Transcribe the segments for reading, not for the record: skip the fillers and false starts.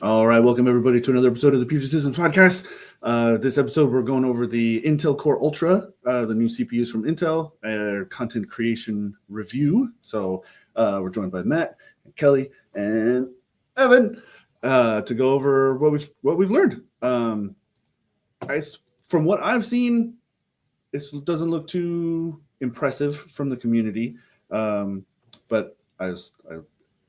All right, welcome everybody to another episode of the Puget Systems Podcast. This episode, we're going over the Intel Core Ultra, the new CPUs from Intel, content creation review. So we're joined by Matt, and Kelly, and Evan to go over what we've learned. From what I've seen, this doesn't look too impressive from the community, but as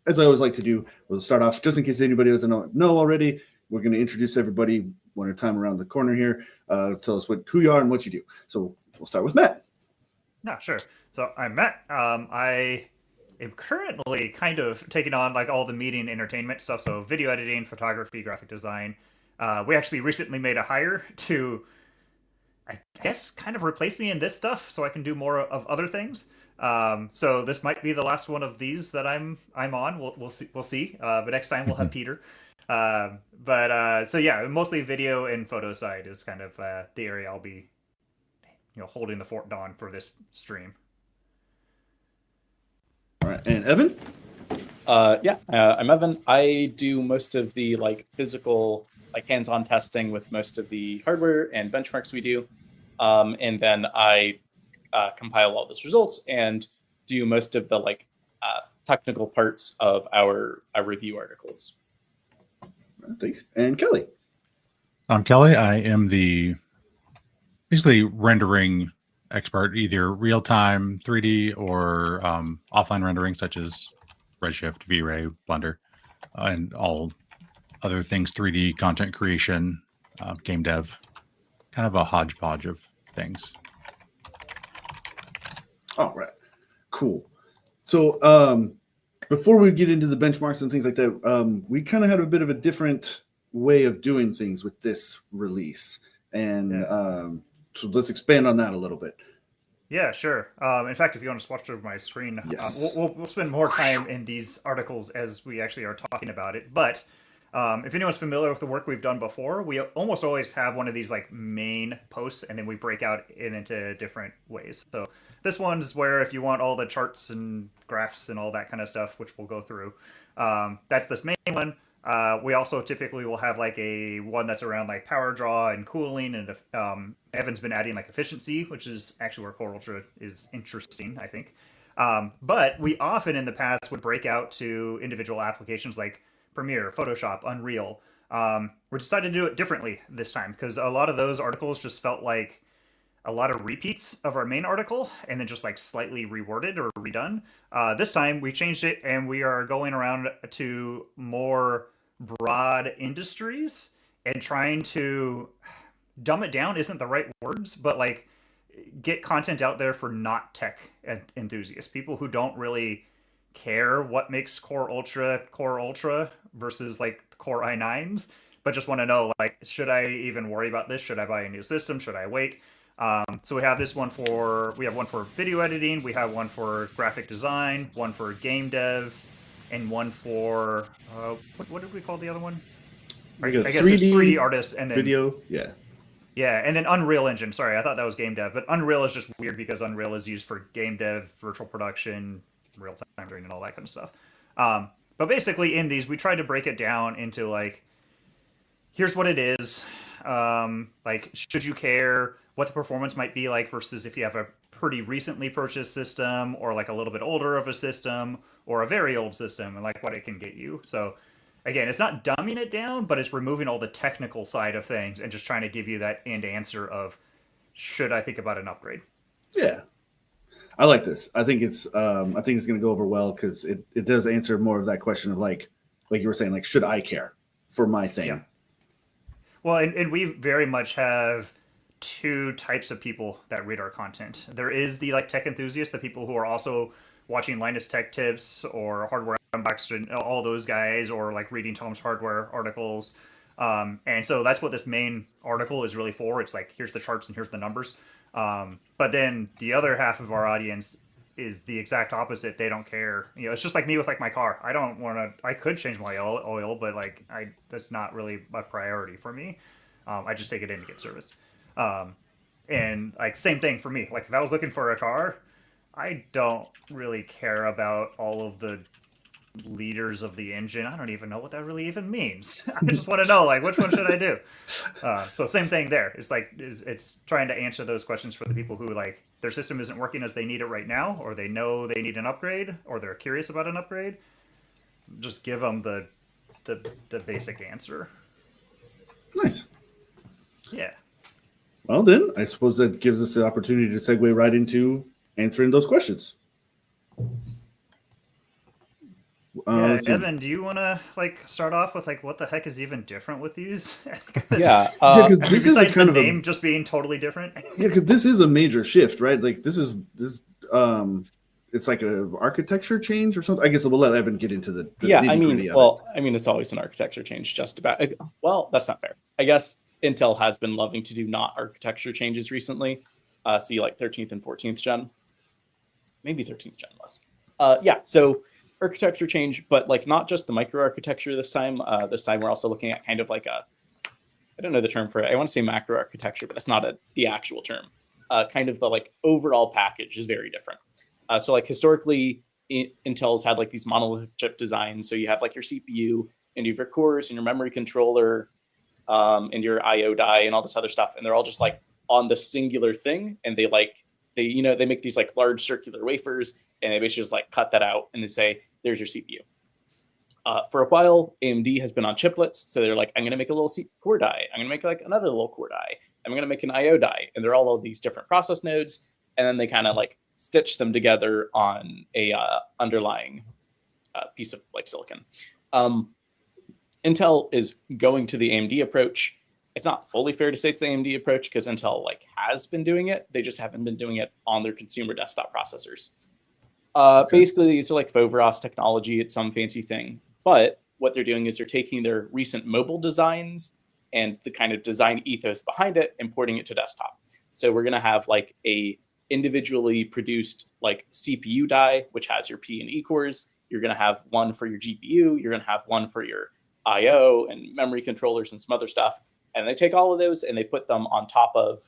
I always like to do, we'll start off, just in case anybody doesn't know already, we're going to introduce everybody one at a time around the corner here. Tell us who you are and what you do. So we'll start with Matt. Yeah, sure. So I'm Matt. I am currently kind of taking on like all the media and entertainment stuff. So video editing, photography, graphic design. We actually recently made a hire to, I guess, kind of replace me in this stuff so I can do more of other things. So this might be the last one of these that I'm on. We'll see. But next time we'll have Peter. So yeah, mostly video and photo side is kind of the area I'll be, holding the fort down for this stream. All right, and Evan. I'm Evan. I do most of the physical, hands-on testing with most of the hardware and benchmarks we do, and then I compile all those results and do most of the technical parts of our review articles. Thanks. And Kelly. I'm Kelly. I am the basically rendering expert, either real-time 3D or offline rendering, such as Redshift, V-Ray, Blender, and all other things, 3D content creation, game dev, kind of a hodgepodge of things. All right, cool. So before we get into the benchmarks and things like that, we kind of had a bit of a different way of doing things with this release. And so let's expand on that a little bit. Yeah, sure. In fact, if you want to watch over my screen, yes. We'll spend more time in these articles as we actually are talking about it. But if anyone's familiar with the work we've done before, we almost always have one of these main posts, and then we break out into different ways. So this one's where if you want all the charts and graphs and all that kind of stuff, which we'll go through, that's this main one. We also typically will have a one that's around power draw and cooling, and Evan's been adding efficiency, which is actually where Core Ultra is interesting, I think. But we often in the past would break out to individual applications like Premiere, Photoshop, Unreal. We decided to do it differently this time because a lot of those articles just felt like a lot of repeats of our main article and then just slightly reworded or redone. This time we changed it and we are going around to more broad industries and trying to dumb it down isn't the right words, but get content out there for not tech enthusiasts, people who don't really care what makes Core Ultra versus Core i9s, but just want to know should I even worry about this? Should I buy a new system? Should I wait? So we have one for video editing, we have one for graphic design, one for game dev, and one for what did we call the other one? I guess 3D, it's 3D artists and then video, yeah, and then Unreal Engine. Sorry, I thought that was game dev, but Unreal is just weird because Unreal is used for game dev, virtual production, real-time rendering, and all that kind of stuff. But basically, in these, we try to break it down into here's what it is. Should you care what the performance might be versus if you have a pretty recently purchased system or a little bit older of a system or a very old system and what it can get you. So again, it's not dumbing it down, but it's removing all the technical side of things and just trying to give you that end answer of should I think about an upgrade? Yeah. I like this. I think it's going to go over well because it does answer more of that question of like you were saying, should I care for my thing? Yeah. Well, and we very much have two types of people that read our content. There is the tech enthusiasts, the people who are also watching Linus Tech Tips or Hardware Unboxed, all those guys, or reading Tom's Hardware articles. And so that's what this main article is really for. It's here's the charts and here's the numbers. But then the other half of our audience is the exact opposite. They don't care. It's just like me with my car. I don't want to. I could change my oil, but that's not really a priority for me. I just take it in to get serviced. And same thing for me. If I was looking for a car, I don't really care about all of the liters of the engine. I don't even know what that really even means. I just want to know, like, which one should I do? So same thing there. It's like it's trying to answer those questions for the people who like their system isn't working as they need it right now, or they know they need an upgrade, or they're curious about an upgrade. Just give them the basic answer. Nice. Yeah. Well, then I suppose that gives us the opportunity to segue right into answering those questions. Yeah, Evan, do you want to like start off with like what the heck is even different with these? Yeah, because this is a besides kind the of name just being totally different. Yeah, because this is a major shift, right? Like this, it's like a architecture change or something. I guess we'll let Evan get into the yeah. I nitty-gritty mean, of well, I mean, it's always an architecture change. Just about. Well, that's not fair. I guess Intel has been loving to do not architecture changes recently. See, like 13th and 14th gen, maybe 13th gen was. Yeah. So architecture change, but like not just the microarchitecture this time. This time we're also looking at kind of like I don't know the term for it. I want to say macro architecture, but that's not the actual term. Kind of the like overall package is very different. So like historically, Intel's had like these monolithic chip designs. So you have like your CPU and you have your cores and your memory controller and your IO die and all this other stuff. And they're all just like on the singular thing. And they make these like large circular wafers and they basically just like cut that out and they say, there's your CPU. For a while, AMD has been on chiplets. So they're like, I'm going to make a little core die. I'm going to make like another little core die. I'm going to make an IO die. And they're all of these different process nodes. And then they kind of like stitch them together on a underlying piece of like silicon. Intel is going to the AMD approach. It's not fully fair to say it's the AMD approach because Intel like has been doing it. They just haven't been doing it on their consumer desktop processors. Basically, these are like Foveros technology. It's some fancy thing. But what they're doing is they're taking their recent mobile designs and the kind of design ethos behind it and porting it to desktop. So we're going to have like a individually produced like CPU die, which has your P and E cores. You're going to have one for your GPU. You're going to have one for your IO and memory controllers and some other stuff. And they take all of those and they put them on top of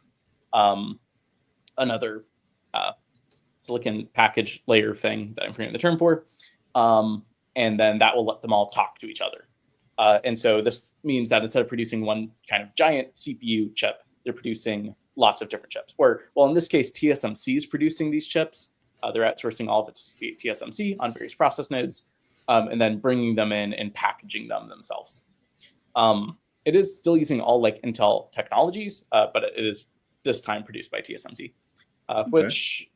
another silicon package layer thing that I'm forgetting the term for. And then that will let them all talk to each other. And so this means that instead of producing one kind of giant CPU chip, they're producing lots of different chips. Or, well, in this case, TSMC is producing these chips. They're outsourcing all of it to TSMC on various process nodes, and then bringing them in and packaging them themselves. It is still using all like Intel technologies, but it is this time produced by TSMC, which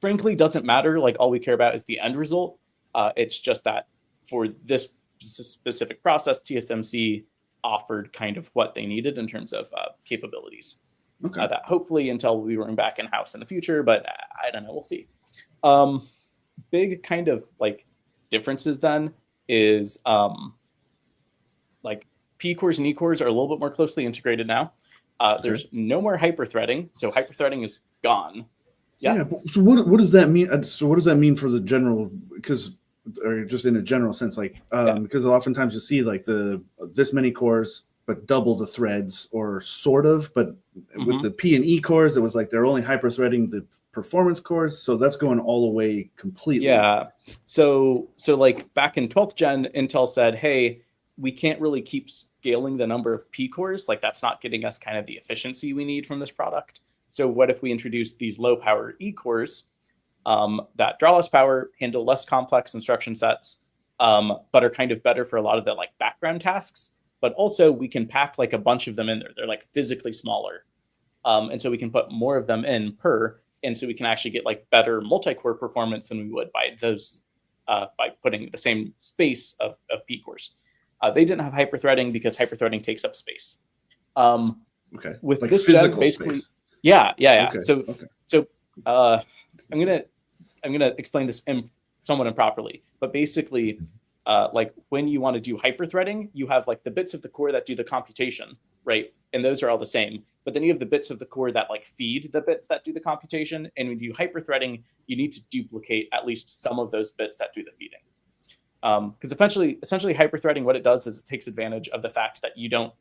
frankly doesn't matter. Like all we care about is the end result. It's just that for this specific process, TSMC offered kind of what they needed in terms of capabilities. That hopefully Intel will be running back in-house in the future, but I don't know. We'll see. Big kind of like differences then is like P cores and E cores are a little bit more closely integrated now. There's no more hyperthreading, so hyperthreading is gone. Yeah. So what does that mean? So what does that mean for the general? Or just in a general sense, like because oftentimes you see like this many cores but double the threads, or sort of. But with the P and E cores, it was like they're only hyperthreading the performance cores, so that's going all away completely. Yeah. So like back in 12th gen, Intel said, hey, we can't really keep scaling the number of P cores. Like that's not getting us kind of the efficiency we need from this product. So what if we introduce these low power E cores that draw less power, handle less complex instruction sets, but are kind of better for a lot of the like background tasks. But also we can pack like a bunch of them in there. They're like physically smaller. And so we can put more of them in per. And so we can actually get like better multi-core performance than we would by those by putting the same space of P cores. They didn't have hyperthreading because hyperthreading takes up space. With like this gen, basically, space. Yeah. Okay. So I'm gonna explain this somewhat improperly, but basically, like when you want to do hyperthreading, you have like the bits of the core that do the computation, right? And those are all the same. But then you have the bits of the core that like feed the bits that do the computation. And when you do hyperthreading, you need to duplicate at least some of those bits that do the feeding. Because essentially hyperthreading, what it does is it takes advantage of the fact that you don't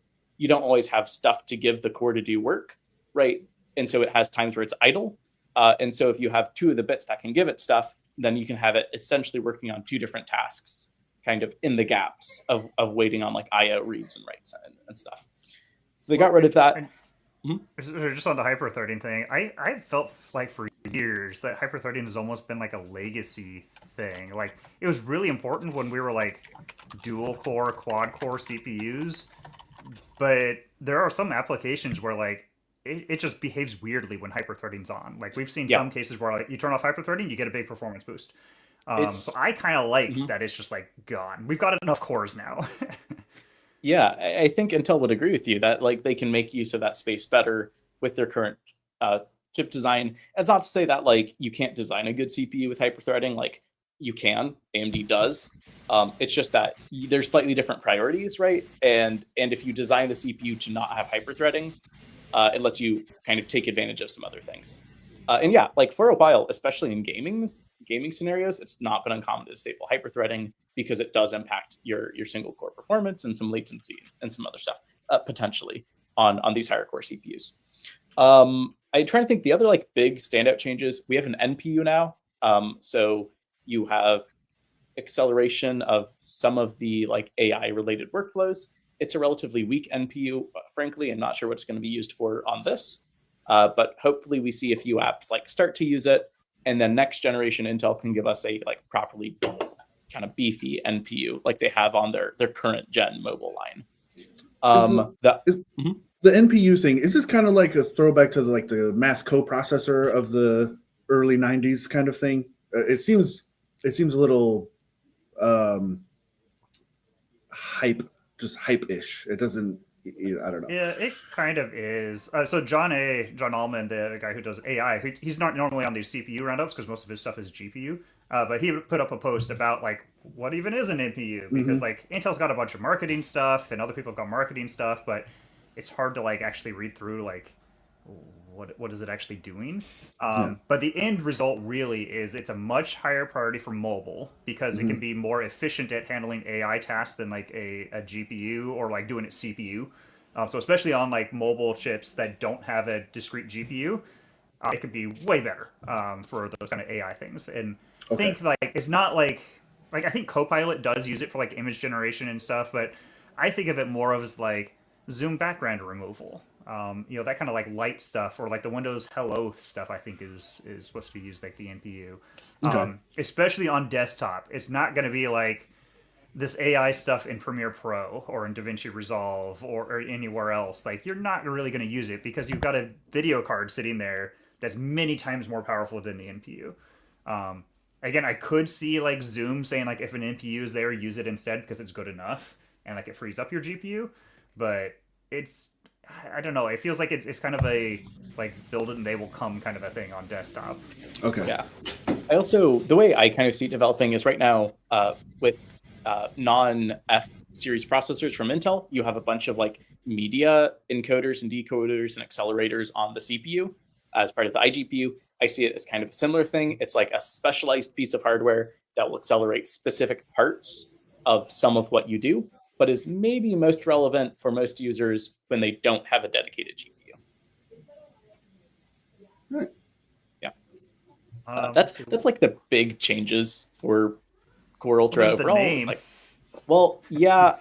always have stuff to give the core to do work, right? And so it has times where it's idle. And so if you have two of the bits that can give it stuff, then you can have it essentially working on two different tasks, kind of in the gaps of waiting on like IO reads and writes and stuff. So they got rid of that. Just on the hyper-threading thing, I felt like for years that hyper-threading has almost been like a legacy thing. Like, it was really important when we were like dual-core, quad-core CPUs, but there are some applications where like it just behaves weirdly when hyper-threading's on. Like, we've seen some cases where like you turn off hyper-threading, you get a big performance boost. So I kind of like that it's just like gone. We've got enough cores now. Yeah, I think Intel would agree with you that like they can make use of that space better with their current chip design. It's not to say that like you can't design a good CPU with hyperthreading. Like you can, AMD does. It's just that there's slightly different priorities, right? And if you design the CPU to not have hyperthreading, it lets you kind of take advantage of some other things. And yeah, like for a while, especially in gaming scenarios, it's not been uncommon to disable hyperthreading because it does impact your single core performance and some latency and some other stuff potentially on these higher core CPUs. I'm trying to think the other like big standout changes. We have an NPU now, so you have acceleration of some of the like AI related workflows. It's a relatively weak NPU, frankly. I'm not sure what it's going to be used for on this. But hopefully we see a few apps like start to use it, and then next generation Intel can give us a like properly kind of beefy NPU like they have on their current gen mobile line. The NPU thing, is this kind of like a throwback to the math coprocessor of the early 90s kind of thing? It seems a little hype-ish. It doesn't. I don't know. Yeah, it kind of is. So John Allman, the guy who does AI, he's not normally on these CPU roundups because most of his stuff is GPU. But he put up a post about like what even is an NPU, because like Intel's got a bunch of marketing stuff and other people have got marketing stuff, but it's hard to like actually read through like what is it actually doing. But the end result really is it's a much higher priority for mobile because it can be more efficient at handling AI tasks than like a GPU or like doing it CPU. So especially on like mobile chips that don't have a discrete GPU, it could be way better for those kind of AI things. And think like it's not like I think Copilot does use it for like image generation and stuff, but I think of it more of as like Zoom background removal. That kind of like light stuff, or like the Windows Hello stuff, I think is supposed to use like the NPU. Especially on desktop. It's not going to be like this AI stuff in Premiere Pro or in DaVinci Resolve or anywhere else. Like, you're not really going to use it because you've got a video card sitting there that's many times more powerful than the NPU. Again, I could see like Zoom saying like if an NPU is there, use it instead because it's good enough and like it frees up your GPU. But I don't know. It feels like it's kind of a like build it and they will come kind of a thing on desktop. Okay. Yeah. I also, the way I kind of see it developing is right now with non-F series processors from Intel, you have a bunch of like media encoders and decoders and accelerators on the CPU as part of the iGPU. I see it as kind of a similar thing. It's like a specialized piece of hardware that will accelerate specific parts of some of what you do, but is maybe most relevant for most users when they don't have a dedicated GPU. Right. Yeah. That's like the big changes for Core Ultra overall. It's like, well, yeah,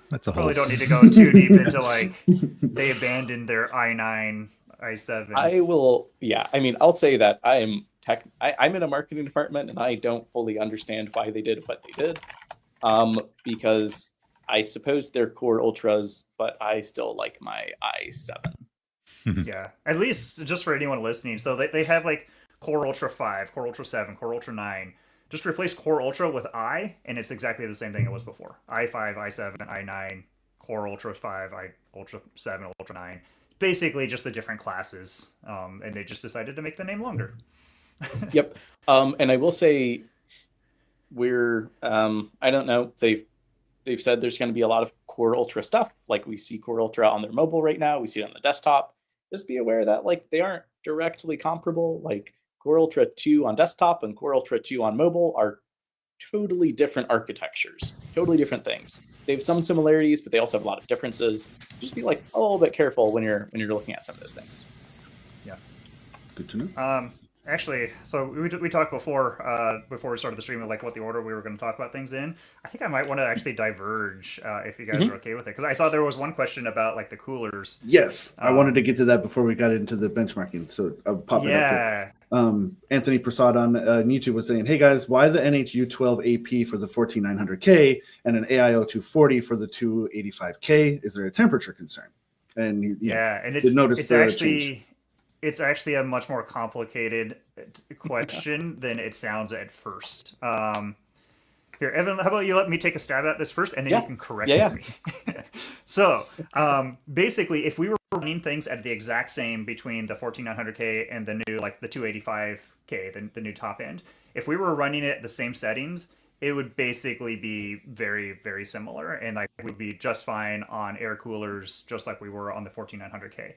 that's a probably whole... don't need to go too deep into like they abandoned their i9, i7. I will. Yeah, I mean, I'll say that I'm in a marketing department and I don't fully understand why they did what they did, because I suppose they're Core Ultras, but I still like my i7. Yeah, at least just for anyone listening. So they have like Core Ultra 5, Core Ultra 7, Core Ultra 9. Just replace Core Ultra with I, and it's exactly the same thing it was before. i5, i7, i9, Core Ultra 5, Ultra 7, Ultra 9. Basically just the different classes, and they just decided to make the name longer. Yep. And I will say we're, I don't know, they've said there's going to be a lot of Core Ultra stuff. Like we see Core Ultra on their mobile right now. We see it on the desktop. Just be aware that like they aren't directly comparable. Like Core Ultra 2 on desktop and Core Ultra 2 on mobile are totally different architectures, totally different things. They have some similarities, but they also have a lot of differences. Just be like a little bit careful when you're looking at some of those things. Yeah. Good to know. actually, so we talked before we started the stream of like what the order we were going to talk about things in. I think I might want to actually diverge if you guys are okay with it, because I saw there was one question about like the coolers. Yes, I wanted to get to that before we got into the benchmarking, so I'll pop it up there. Anthony Prasad on YouTube was saying, "Hey guys, why the NHU12 AP for the 14900K and an AIO 240 for the 285K? Is there a temperature concern?" And and it's actually a much more complicated question than it sounds at first. Here, Evan, how about you let me take a stab at this first, and then you can correct me. So, basically, if we were running things at the exact same between the 14900K and the new, like the 285K, the new top end, if we were running it at the same settings, it would basically be very, very similar, and like we'd be just fine on air coolers, just like we were on the 14900K.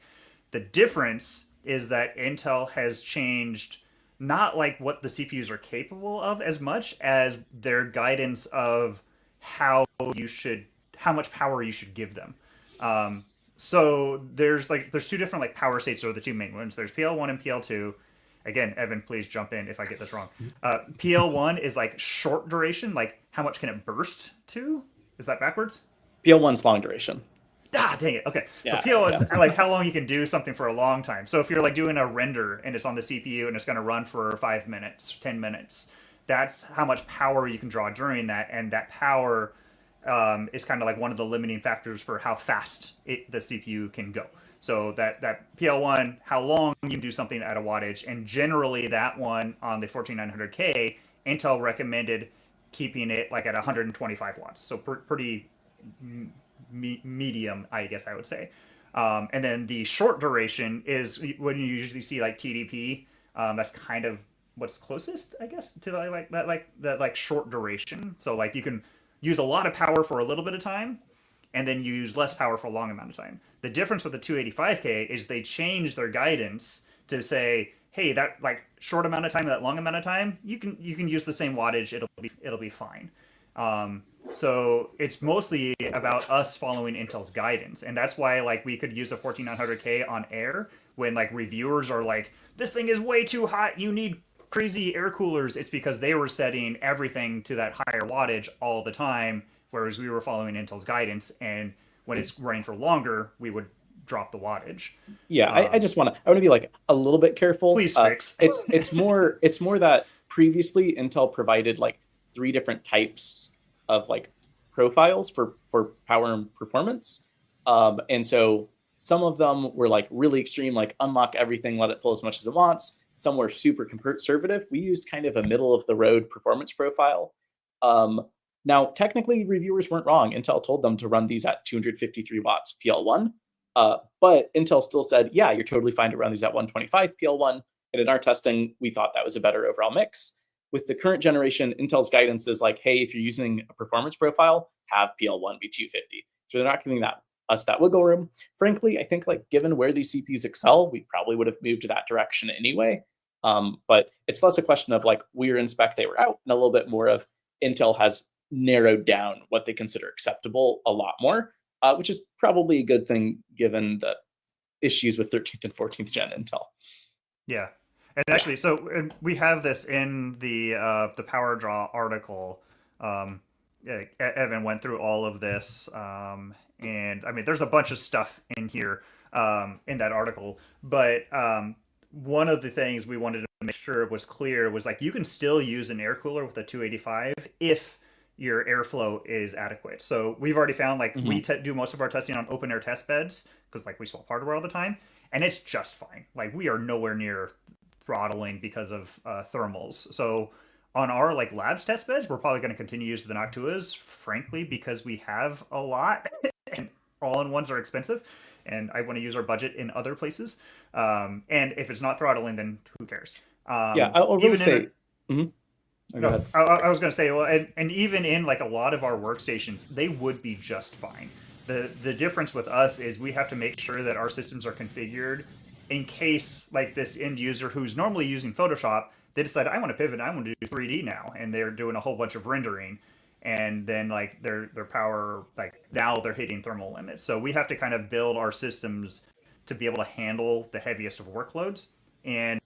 The difference is that Intel has changed not like what the CPUs are capable of as much as their guidance of how much power you should give them. So there's two different like power states, or the two main ones. There's PL1 and PL2. Again, Evan, please jump in if I get this wrong. PL1 is like short duration, like how much can it burst to? Is that backwards? PL1's long duration. Ah, dang it. Okay. Yeah, so PL1 is like how long you can do something for a long time. So if you're like doing a render and it's on the CPU and it's going to run for 5 minutes, 10 minutes, that's how much power you can draw during that. And that power is kind of like one of the limiting factors for how fast the CPU can go. So that PL1, how long you can do something at a wattage, and generally that one on the 14900K, Intel recommended keeping it like at 125 watts. So pretty medium, I guess I would say. And then the short duration is when you usually see like TDP. That's kind of what's closest, I guess, to that short duration. So like you can use a lot of power for a little bit of time, and then you use less power for a long amount of time. The difference with the 285K is they changed their guidance to say, hey, that like short amount of time, that long amount of time, you can use the same wattage. It'll be fine. So it's mostly about us following Intel's guidance, and that's why like we could use a 14900K on air when like reviewers are like, this thing is way too hot, you need crazy air coolers. It's because they were setting everything to that higher wattage all the time, whereas we were following Intel's guidance, and when it's running for longer, we would drop the wattage. Yeah, I want to be like a little bit careful. Please fix. It's more that previously Intel provided like 3 different types of like profiles for power and performance, and so some of them were like really extreme, like unlock everything, let it pull as much as it wants. Some were super conservative. We used kind of a middle of the road performance profile. Now, technically, reviewers weren't wrong. Intel told them to run these at 253 watts PL1, but Intel still said, yeah, you're totally fine to run these at 125 PL1. And in our testing, we thought that was a better overall mix. With the current generation, Intel's guidance is like, hey, if you're using a performance profile, have PL1 be 250. So they're not giving us that wiggle room. Frankly, I think like given where these CPUs excel, we probably would have moved to that direction anyway. But it's less a question of like we were in spec, they were out, and a little bit more of Intel has narrowed down what they consider acceptable a lot more, which is probably a good thing given the issues with 13th and 14th gen Intel. Yeah. And actually, so we have this in the Power Draw article. Evan went through all of this, and I mean, there's a bunch of stuff in here in that article. But one of the things we wanted to make sure was clear was like you can still use an air cooler with a 285 if your airflow is adequate. So we've already found like we do most of our testing on open air test beds because like we swap hardware all the time, and it's just fine. Like we are nowhere near throttling because of thermals. So on our like labs test beds, we're probably going to continue to use the Noctuas, frankly, because we have a lot and all-in-ones are expensive, and I want to use our budget in other places. And if it's not throttling, then who cares? I'll really say. I was going to say, well, and even in like a lot of our workstations, they would be just fine. The difference with us is we have to make sure that our systems are configured in case like this end user who's normally using Photoshop, they decide I want to pivot, I want to do 3D now, and they're doing a whole bunch of rendering, and then like their power, like now they're hitting thermal limits. So we have to kind of build our systems to be able to handle the heaviest of workloads. And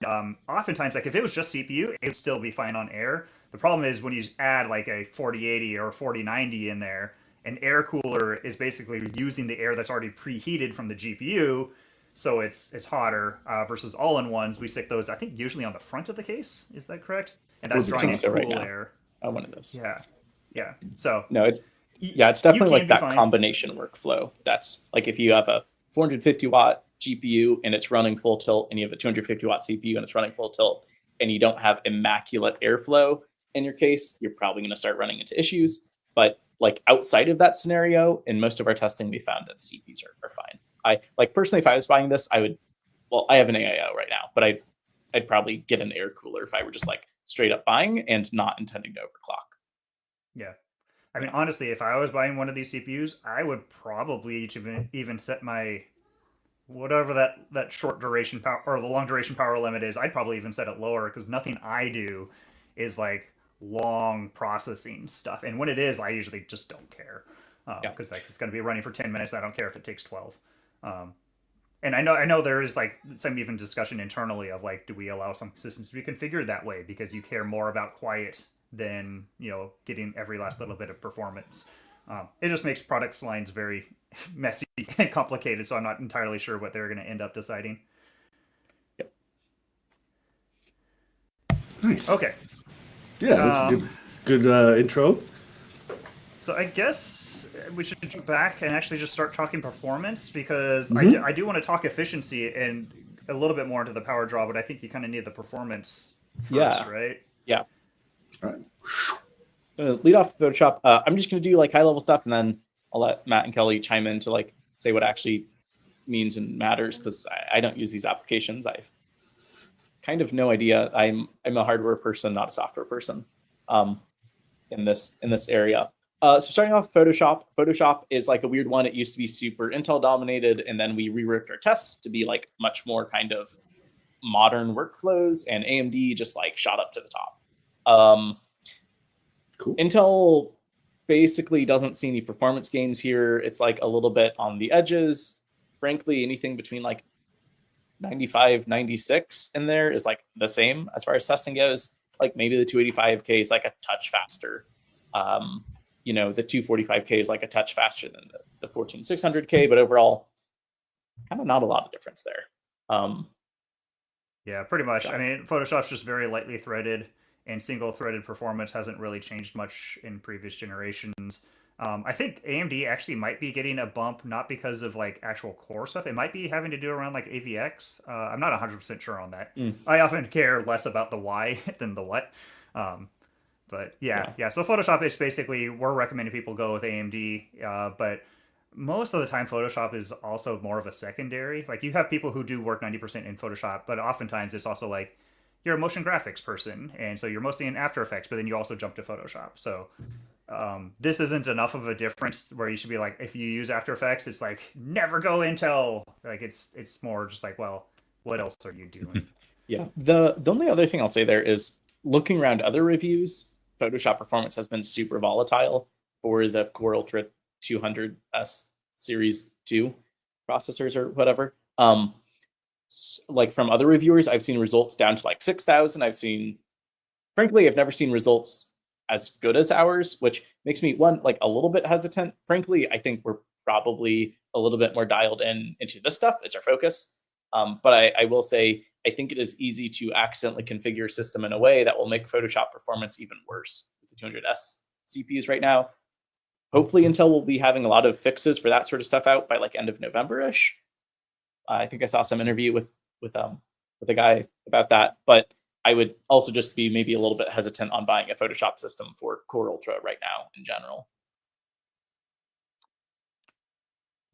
oftentimes, like if it was just CPU, it would still be fine on air. The problem is when you add like a 4080 or 4090 in there, an air cooler is basically using the air that's already preheated from the GPU, so it's hotter. Versus all-in-ones, we stick those, I think, usually on the front of the case. Is that correct? And that's drawing in so cool right now. air. One of those. Yeah. So No, it's definitely you like can be that fine. combination workflow. That's like if you have a 450 watt GPU and it's running full tilt, and you have a 250 watt CPU and it's running full tilt, and you don't have immaculate airflow in your case, you're probably going to start running into issues. But like outside of that scenario, in most of our testing, we found that the CPUs are fine. I like personally, if I was buying this, I would. Well, I have an AIO right now, but I'd probably get an air cooler if I were just like straight up buying and not intending to overclock. Yeah. I mean, honestly, if I was buying one of these CPUs, I would probably even set my whatever that short duration power or the long duration power limit is. I'd probably even set it lower because nothing I do is like long processing stuff. And when it is, I usually just don't care because like it's going to be running for 10 minutes. I don't care if it takes 12. And I know there is like some even discussion internally of like, do we allow some systems to be configured that way because you care more about quiet than getting every last little bit of performance. It just makes product lines very messy and complicated, so I'm not entirely sure what they're going to end up deciding. Yep. Nice. Okay. Yeah, that's a good intro. So I guess we should jump back and actually just start talking performance because I do want to talk efficiency and a little bit more into the power draw, but I think you kind of need the performance first, right? Yeah. All right. Lead off Photoshop. I'm just going to do like high level stuff, and then I'll let Matt and Kelly chime in to like say what actually means and matters because I don't use these applications. I've kind of no idea. I'm a hardware person, not a software person. In this area. So starting off with Photoshop. Photoshop is like a weird one. It used to be super Intel dominated, and then we reworked our tests to be like much more kind of modern workflows, and AMD just like shot up to the top. Cool. Intel basically doesn't see any performance gains here. It's like a little bit on the edges. Frankly, anything between like 95, 96 in there is like the same as far as testing goes. Like maybe the 285K is like a touch faster. The 245K is like a touch faster than the 14600K, but overall, kind of not a lot of difference there. Yeah, pretty much. I mean, Photoshop's just very lightly threaded, and single-threaded performance hasn't really changed much in previous generations. I think AMD actually might be getting a bump, not because of like actual core stuff. It might be having to do around like AVX. I'm not 100% sure on that. I often care less about the why than the what. But yeah. So Photoshop is basically, we're recommending people go with AMD, but most of the time Photoshop is also more of a secondary. Like you have people who do work 90% in Photoshop, but oftentimes it's also like you're a motion graphics person, and so you're mostly in After Effects, but then you also jump to Photoshop. So this isn't enough of a difference where you should be like, if you use After Effects, it's like never go Intel. Like it's more just like, well, what else are you doing? Yeah. The only other thing I'll say there is looking around other reviews, Photoshop performance has been super volatile for the Core Ultra 200S Series 2 processors or whatever. Like from other reviewers, I've seen results down to like 6,000. Frankly, I've never seen results as good as ours, which makes me like a little bit hesitant. Frankly, I think we're probably a little bit more dialed into this stuff. It's our focus. But I will say, I think it is easy to accidentally configure a system in a way that will make Photoshop performance even worse with the 200S CPUs right now. Hopefully Intel will be having a lot of fixes for that sort of stuff out by like end of November-ish. I think I saw some interview with a guy about that, but I would also just be maybe a little bit hesitant on buying a Photoshop system for Core Ultra right now in general.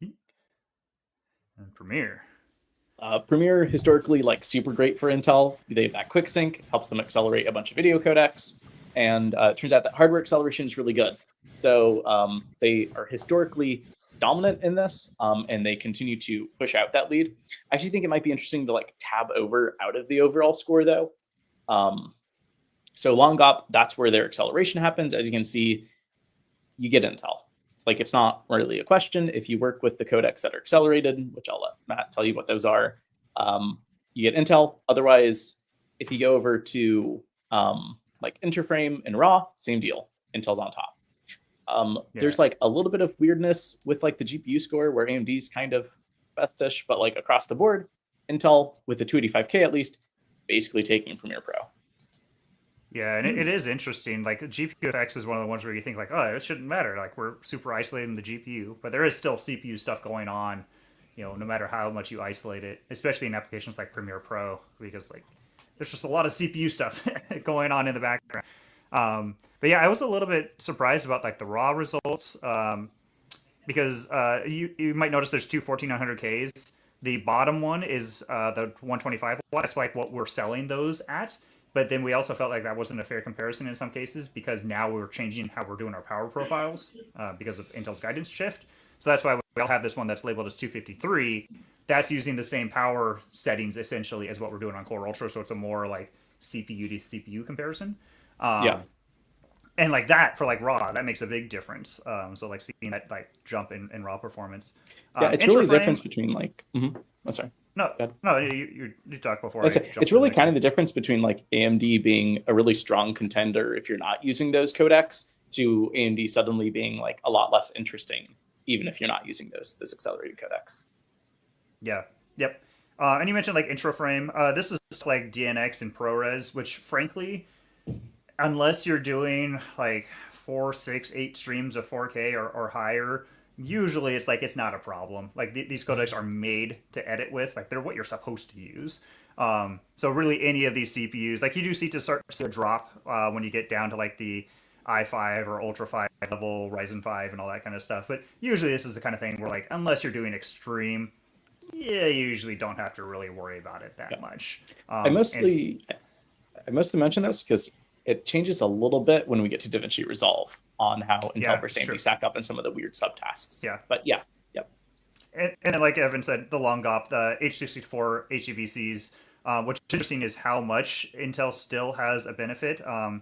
And Premiere. Premiere historically like super great for Intel. They have that quick sync, helps them accelerate a bunch of video codecs, and it turns out that hardware acceleration is really good. So they are historically dominant in this, and they continue to push out that lead. I actually think it might be interesting to like tab over out of the overall score though. So long op, that's where their acceleration happens. As you can see, you get Intel. Like it's not really a question. If you work with the codecs that are accelerated, which I'll let Matt tell you what those are, you get Intel. Otherwise, if you go over to like Interframe and Raw, same deal. Intel's on top. There's like a little bit of weirdness with like the GPU score where AMD's kind of bestish, but like across the board, Intel with the 285K at least, basically taking Premiere Pro. Yeah, and it is interesting. Like, GPU effects is one of the ones where you think like, oh, it shouldn't matter. Like, we're super isolating the GPU, but there is still CPU stuff going on. No matter how much you isolate it, especially in applications like Premiere Pro, because like there's just a lot of CPU stuff going on in the background. But yeah, I was a little bit surprised about like the raw results because you might notice there's two 1400Ks. The bottom one is the 125 watt. That's like what we're selling those at. But then we also felt like that wasn't a fair comparison in some cases because now we're changing how we're doing our power profiles because of Intel's guidance shift. So that's why we all have this one that's labeled as 253. That's using the same power settings essentially as what we're doing on Core Ultra. So it's a more like CPU to CPU comparison. And like that for like raw, that makes a big difference. So like seeing that like jump in raw performance. Yeah, it's really the difference between like. Oh, sorry. No, you talked before. It's really kind of the difference between like AMD being a really strong contender if you're not using those codecs to AMD suddenly being like a lot less interesting, even if you're not using those accelerated codecs. Yeah. Yep. And you mentioned like Intraframe. This is like DNX and ProRes, which frankly, unless you're doing like 4, 6, 8 streams of 4K or higher, usually it's like it's not a problem. Like these codecs are made to edit with. Like they're what you're supposed to use. So really any of these CPUs, like you do see to start to drop when you get down to like the i5 or Ultra 5 level, Ryzen 5 and all that kind of stuff. But usually this is the kind of thing where like unless you're doing extreme, you usually don't have to really worry about it that much. I mostly mention this because it changes a little bit when we get to DaVinci Resolve on how Intel versus AMD stack up in some of the weird subtasks. Yeah. But yeah. Yep. And like Evan said, the long GOP, the H64 HEVCs, what's interesting is how much Intel still has a benefit. And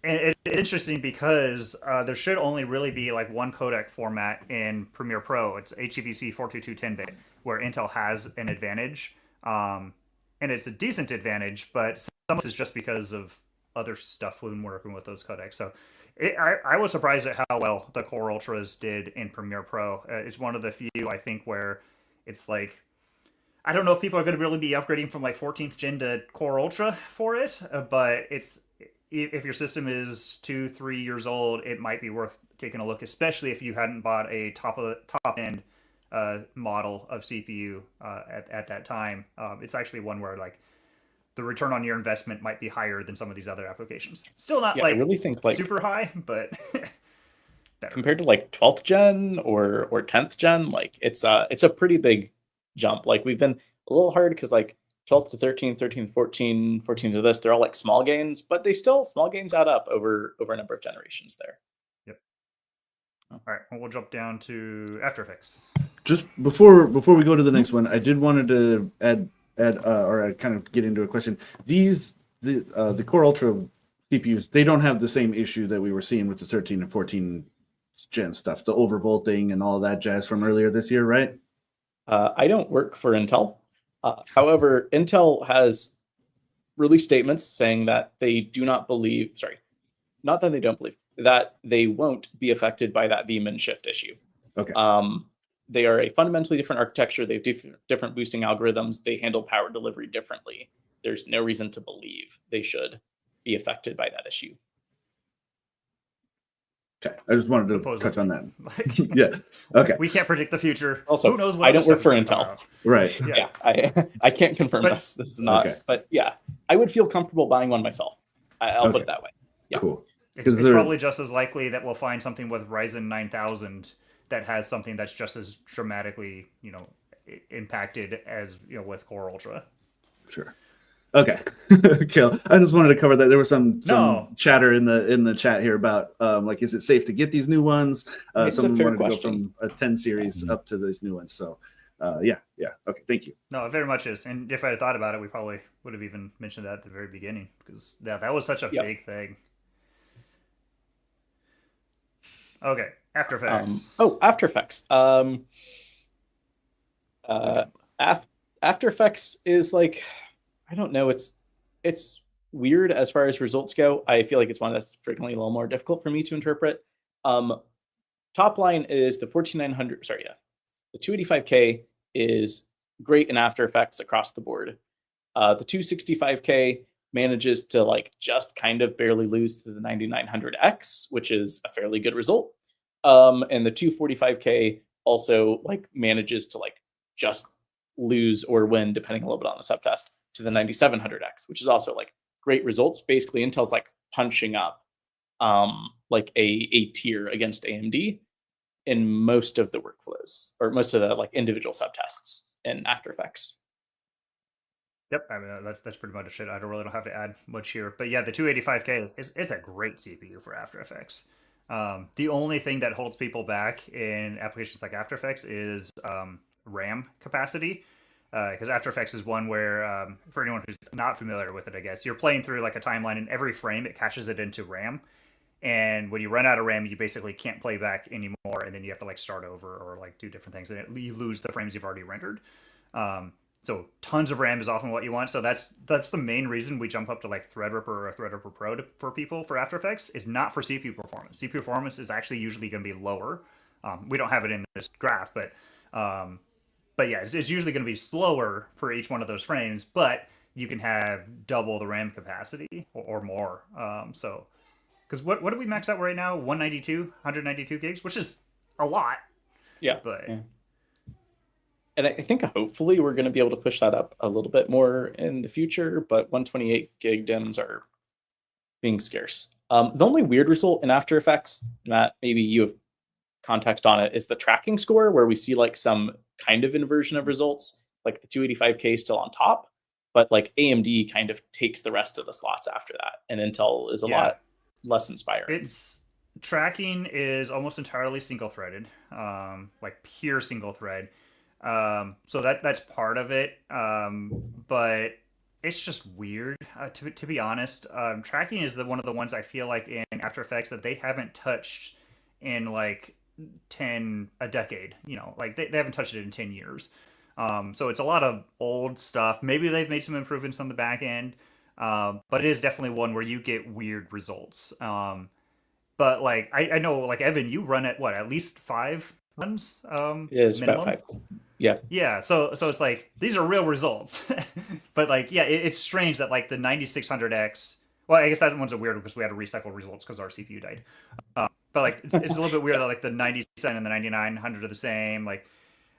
it's interesting because there should only really be like one codec format in Premiere Pro. It's HEVC 422 10-bit, where Intel has an advantage. And it's a decent advantage, but some of this is just because of other stuff when working with those codecs. So I was surprised at how well the Core Ultras did in Premiere Pro. It's one of the few, I think, where it's like, I don't know if people are going to really be upgrading from like 14th gen to Core Ultra for it, but if your system is 2-3 years old, it might be worth taking a look, especially if you hadn't bought a top end model of CPU at that time. It's actually one where like the return on your investment might be higher than some of these other applications. Still not I really think like super high, but compared to like 12th gen or 10th gen, like it's a pretty big jump. Like we've been a little hard because like 12th to 13, 13 to 14, 14 to this, they're all like small gains, but small gains add up over a number of generations there. Yep. All right, well, we'll jump down to After Effects. Just before we go to the next one, I wanted to add or kind of get into a question. The Core Ultra CPUs, they don't have the same issue that we were seeing with the 13 and 14 gen stuff, the overvolting and all that jazz from earlier this year, right? I don't work for Intel. However, Intel has released statements saying that they do not believe, not that they don't believe, that they won't be affected by that vmin shift issue. Okay. They are a fundamentally different architecture. They have different boosting algorithms. They handle power delivery differently. There's no reason to believe they should be affected by that issue. Okay, I just wanted to touch on that. Yeah. Okay. We can't predict the future. Also, who knows what I don't work for Intel. Right. Yeah. I can't confirm this. This is not. Okay. But yeah, I would feel comfortable buying one myself. I'll put it that way. Yeah. Cool. It's probably just as likely that we'll find something with Ryzen 9000 that has something that's just as dramatically, impacted as with Core Ultra. Sure. Okay. Kill. I just wanted to cover that. There was some chatter in the chat here about like, is it safe to get these new ones? Someone wanted to go from a 10 series up to these new ones. So yeah. Okay. Thank you. No, it very much is. And if I had thought about it, we probably would have even mentioned that at the very beginning because that was such a big thing. Okay. After Effects. After Effects. After Effects is like, I don't know, it's weird as far as results go. I feel like it's one that's frequently a little more difficult for me to interpret. Top line is the 14900, sorry, yeah. The 285K is great in After Effects across the board. The 265K manages to like just kind of barely lose to the 9900X, which is a fairly good result. And the 245K also like manages to like just lose or win, depending a little bit on the subtest, to the 9700X, which is also like great results. Basically, Intel's like punching up like a tier against AMD in most of the workflows, or most of the like individual subtests in After Effects. Yep, I mean that's pretty much it. I don't have to add much here, but yeah, the 285K it's a great CPU for After Effects. The only thing that holds people back in applications like After Effects is RAM capacity, because After Effects is one where, for anyone who's not familiar with it, I guess you're playing through like a timeline, and every frame it caches it into RAM, and when you run out of RAM, you basically can't play back anymore, and then you have to like start over or like do different things, and you lose the frames you've already rendered. So tons of RAM is often what you want. So that's the main reason we jump up to like Threadripper or Threadripper Pro for people for After Effects, is not for CPU performance. CPU performance is actually usually going to be lower. We don't have it in this graph, but yeah, it's usually going to be slower for each one of those frames, but you can have double the RAM capacity or more. So, because what do we max out right now? 192 gigs, which is a lot. Yeah. But yeah. And I think hopefully we're going to be able to push that up a little bit more in the future, but 128 gig DIMMs are being scarce. The only weird result in After Effects, Matt, maybe you have context on it, is the tracking score, where we see like some kind of inversion of results, like the 285K still on top, but like AMD kind of takes the rest of the slots after that, and Intel is a lot less inspiring. Its tracking is almost entirely single-threaded, like pure single-thread. So that's part of it, but it's just weird, to be honest. Tracking is one of the ones I feel like in After Effects that they haven't touched in like a decade. You know, like they haven't touched it in 10 years. So it's a lot of old stuff. Maybe they've made some improvements on the back end, but it is definitely one where you get weird results. But like I know, like Evan, you run at least 5 runs It's minimum. about 5. Yeah. So it's like these are real results. But like it's strange that like the 9600X, well, I guess that one's a weird one because we had to recycle results because our CPU died. But like it's a little bit weird that like the 97 and the 9900 are the same. Like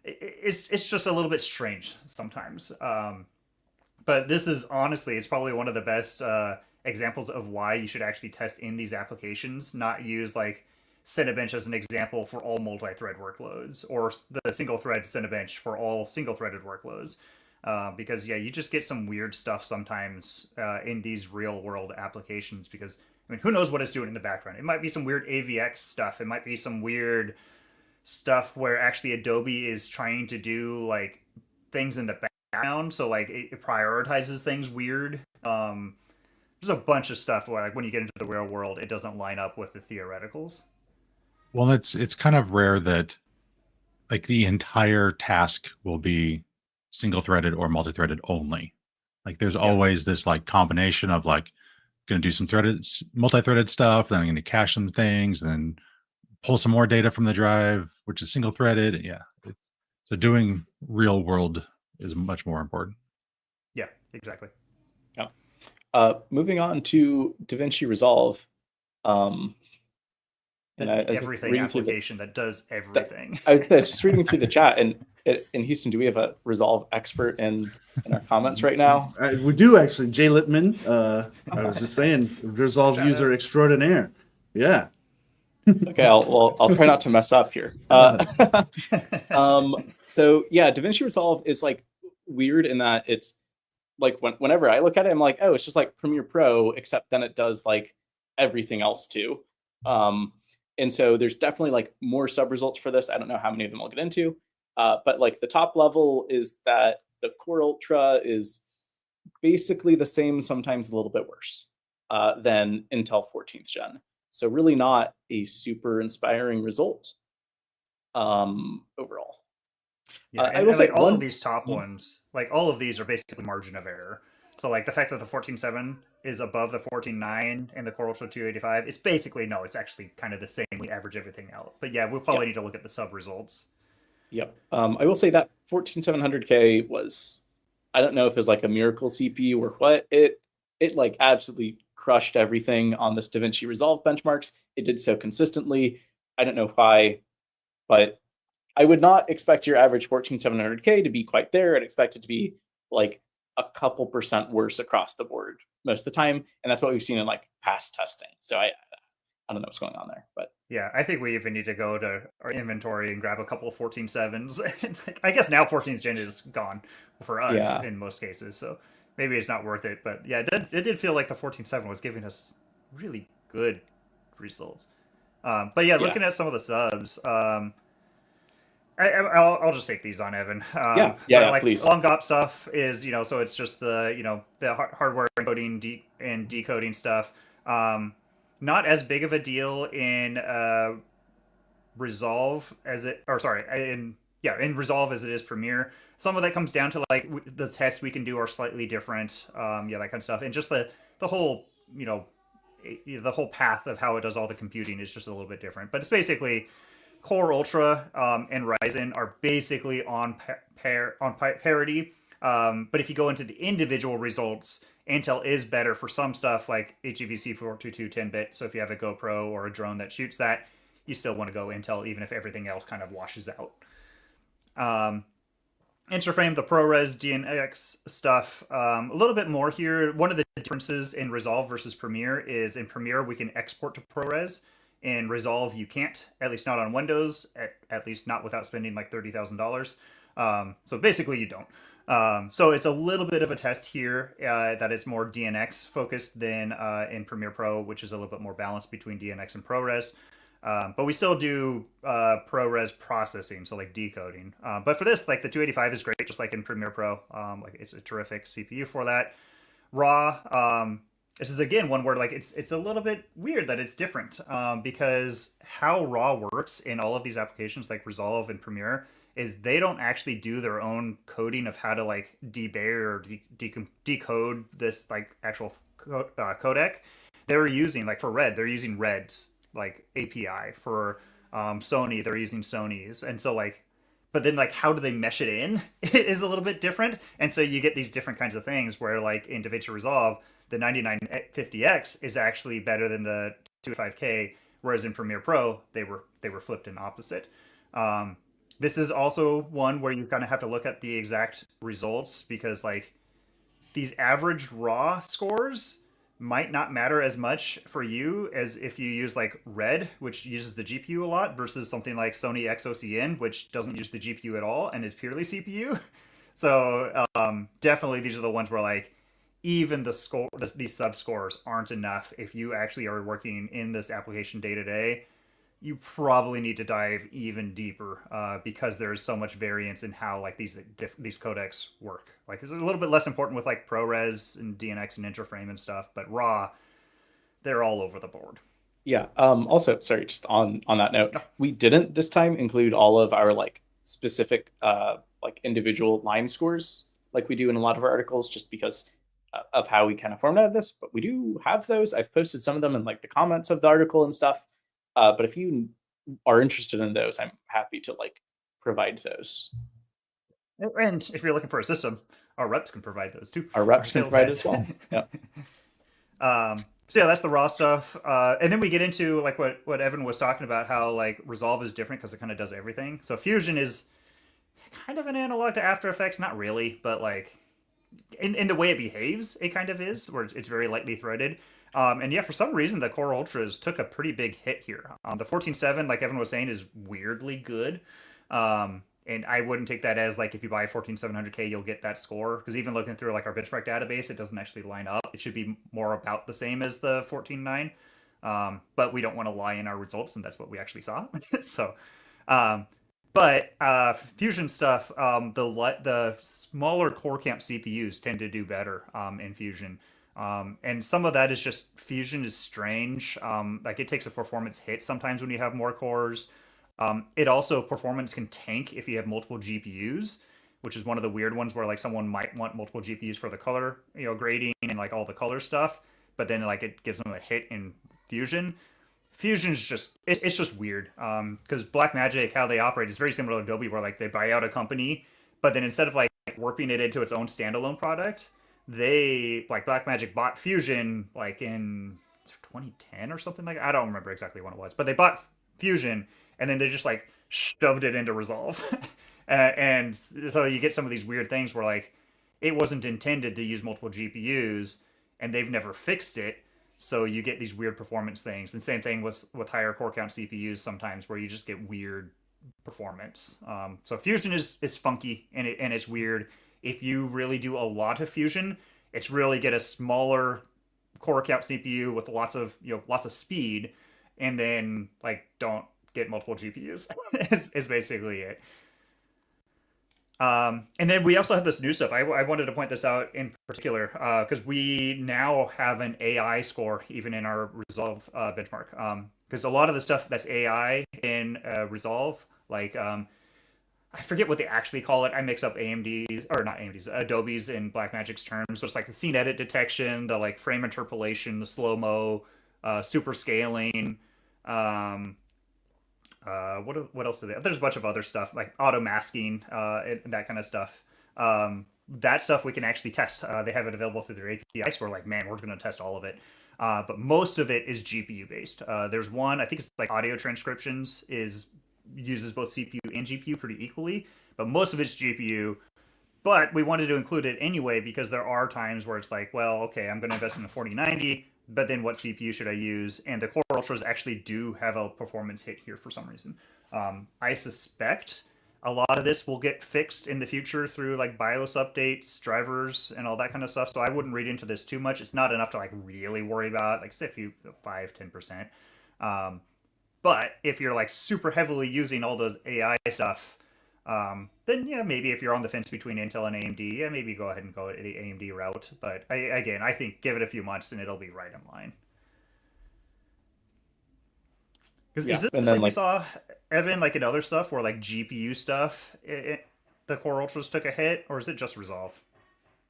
it's just a little bit strange sometimes. But this is honestly, it's probably one of the best examples of why you should actually test in these applications, not use like Cinebench as an example for all multi-thread workloads, or the single-thread Cinebench for all single-threaded workloads. Because you just get some weird stuff sometimes in these real-world applications. Because I mean, who knows what it's doing in the background? It might be some weird AVX stuff. It might be some weird stuff where actually Adobe is trying to do like things in the background, so like it prioritizes things weird. There's a bunch of stuff where like when you get into the real world, it doesn't line up with the theoreticals. Well, it's kind of rare that like the entire task will be single threaded or multi-threaded only. Like there's always this like combination of like going to do some multi-threaded stuff, then I'm going to cache some things, and then pull some more data from the drive, which is single threaded. Yeah. So doing real world is much more important. Yeah, exactly. Yeah. Moving on to DaVinci Resolve. And everything application that does everything. I was just reading through the chat, and in Houston, do we have a Resolve expert in our comments right now? We do actually. Jay Lippman. I was just saying, Resolve user extraordinaire. Yeah. Okay, I'll try not to mess up here. So yeah, DaVinci Resolve is like weird in that it's like whenever I look at it, I'm like, oh, it's just like Premiere Pro, except then it does like everything else too. And so there's definitely like more sub results for this. I don't know how many of them I'll get into, but like the top level is that the Core Ultra is basically the same, sometimes a little bit worse than Intel 14th gen. So really not a super inspiring result overall. Yeah, I and, will and say like all one. of these top ones, like all of these are basically margin of error. So like the fact that the 14.7 is above the 14.9 and the Core Ultra 285, it's basically no, it's actually kind of the same. We average everything out. But yeah, we'll Yeah. probably need to look at the sub results. Yep. I will say that 14700K was, I don't know if it was like a miracle CPU or what. It like absolutely crushed everything on this DaVinci Resolve benchmarks. It did so consistently. I don't know why, but I would not expect your average 14700K to be quite there. I'd expect it to be like a couple percent worse across the board most of the time, and that's what we've seen in like past testing. So I don't know what's going on there, but Yeah, I think we even need to go to our inventory and grab a couple of 14.7s. I guess now 14th gen is gone for us yeah. in most cases, so maybe it's not worth it. But yeah, it did feel like the 14.7 was giving us really good results. But yeah, Yeah. looking at some of the subs, I'll just take these on Evan. Yeah, Like please. long GOP stuff is so it's just the hardware encoding and decoding stuff. Not as big of a deal in Resolve as it, or sorry, in Resolve as it is Premiere. Some of that comes down to like the tests we can do are slightly different. That kind of stuff, and just the whole the whole path of how it does all the computing is just a little bit different. But it's basically Core Ultra and Ryzen are basically on parity. But if you go into the individual results, Intel is better for some stuff like HEVC 422 10-bit. So if you have a GoPro or a drone that shoots that, you still want to go Intel, even if everything else kind of washes out. Interframe, the ProRes DNX stuff, a little bit more here. One of the differences in Resolve versus Premiere is in Premiere we can export to ProRes. In Resolve you can't, at least not on Windows, at least not without spending like $30,000. So basically you don't. So it's a little bit of a test here that it's more DNX focused than in Premiere Pro, which is a little bit more balanced between DNX and ProRes. But we still do ProRes processing, so like decoding. But for this, like the 285 is great, just like in Premiere Pro. Like it's a terrific CPU for that. Raw, this is again one where like it's a little bit weird that it's different because how Raw works in all of these applications like Resolve and Premiere is they don't actually do their own coding of how to like debayer or decode this like actual codec. They're using like for Red, they're using Red's like API. For Sony, they're using Sony's, and so like, but then like how do they mesh it in is a little bit different, and so you get these different kinds of things where like in DaVinci Resolve the 9950X is actually better than the 25K, whereas in Premiere Pro they were flipped in opposite. This is also one where you kind of have to look at the exact results because like these average raw scores might not matter as much for you as if you use like Red, which uses the GPU a lot, versus something like Sony XOCN, which doesn't use the GPU at all and is purely CPU. So definitely these are the ones where like even these sub scores aren't enough. If you actually are working in this application day to day, you probably need to dive even deeper because there's so much variance in how like these codecs work. Like it's a little bit less important with like ProRes and DNX and Interframe and stuff, but Raw, they're all over the board. Yeah. Also, sorry, just on that note, we didn't this time include all of our like specific like individual line scores like we do in a lot of our articles, just because of how we kind of formatted this. But we do have those. I've posted some of them in like the comments of the article and stuff. But if you are interested in those, I'm happy to like provide those. And if you're looking for a system, our reps can provide those too. Our reps can provide as well. Yeah. So yeah, that's the raw stuff. And then we get into like what Evan was talking about, how like Resolve is different because it kind of does everything. So Fusion is kind of an analog to After Effects, not really, but like in the way it behaves, it kind of is, where it's very lightly threaded. And yeah, for some reason, the Core Ultras took a pretty big hit here. The 14.7, like Evan was saying, is weirdly good. And I wouldn't take that as like if you buy 14700K, you'll get that score. Because even looking through like our benchmark database, it doesn't actually line up. It should be more about the same as the 14.9. But we don't want to lie in our results, and that's what we actually saw. So, but Fusion stuff, the smaller core camp CPUs tend to do better in Fusion. And some of that is just Fusion is strange. Like it takes a performance hit sometimes when you have more cores. It also performance can tank if you have multiple GPUs, which is one of the weird ones where like someone might want multiple GPUs for the color, grading and like all the color stuff, but then like it gives them a hit in Fusion. Fusion's just it's just weird because Blackmagic, how they operate is very similar to Adobe, where like they buy out a company, but then instead of like warping it into its own standalone product, they like Blackmagic bought Fusion like in 2010 or something like that. I don't remember exactly when it was, but they bought Fusion and then they just like shoved it into Resolve. And so you get some of these weird things where like it wasn't intended to use multiple GPUs and they've never fixed it. So you get these weird performance things. And same thing with higher core count CPUs sometimes where you just get weird performance. So Fusion is funky and it's weird. If you really do a lot of Fusion, it's really get a smaller core count CPU with lots of speed, and then like don't get multiple GPUs. is basically it. And then we also have this new stuff. I wanted to point this out in particular because we now have an AI score even in our Resolve benchmark. Because a lot of the stuff that's AI in Resolve, like I forget what they actually call it. I mix up AMD's or not AMD's, Adobe's and Blackmagic's terms. So it's like the scene edit detection, the like frame interpolation, the slow mo, super scaling. What else do they have? There's a bunch of other stuff like auto masking and that kind of stuff. That stuff we can actually test. They have it available through their API. So we're like, man, we're going to test all of it. But most of it is GPU based. There's one, I think it's like audio transcriptions uses both CPU and GPU pretty equally, but most of it's GPU. But we wanted to include it anyway because there are times where it's like, well, okay, I'm going to invest in the 4090, but then what CPU should I use? And the Core Ultras actually do have a performance hit here for some reason. I suspect a lot of this will get fixed in the future through like BIOS updates, drivers, and all that kind of stuff. So I wouldn't read into this too much. It's not enough to like really worry about, like say if you 5-10%. But if you're like super heavily using all those AI stuff, then yeah, maybe if you're on the fence between Intel and AMD, yeah, maybe go ahead and go the AMD route. But I think give it a few months and it'll be right in line. Is this and the then same we like saw, Evan, like in other stuff where like GPU stuff, the Core Ultras took a hit, or is it just Resolve?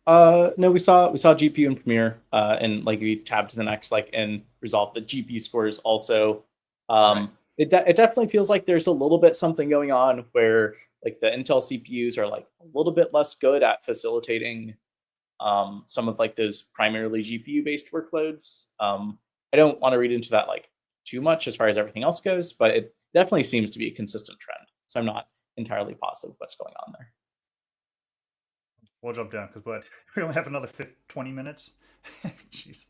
no, we saw GPU in Premiere, and like we tab to the next, like in Resolve, the GPU scores also. Right. It definitely feels like there's a little bit something going on where like the Intel CPUs are like a little bit less good at facilitating some of like those primarily GPU based workloads. I don't want to read into that like too much as far as everything else goes, but it definitely seems to be a consistent trend. So I'm not entirely positive what's going on there. We'll jump down because we only have another 20 minutes. Jeez.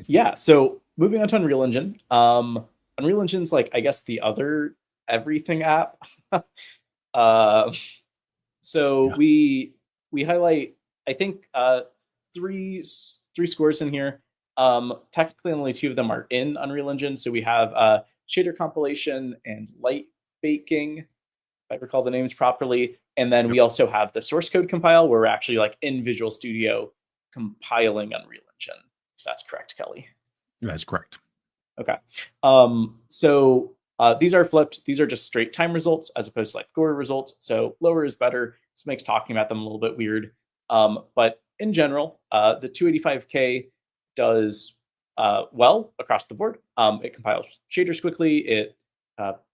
Yeah, so moving on to Unreal Engine. Unreal Engine's like, I guess, the other everything app. So we highlight, I think, three scores in here. Technically, only two of them are in Unreal Engine. So we have shader compilation and light baking, if I recall the names properly. And then we also have the source code compile, where we're actually like in Visual Studio compiling Unreal Engine. If that's correct, Kelly. That's correct. Okay. So these are flipped. These are just straight time results as opposed to like score results. So lower is better. This makes talking about them a little bit weird. But in general, the 285K does well across the board. It compiles shaders quickly. It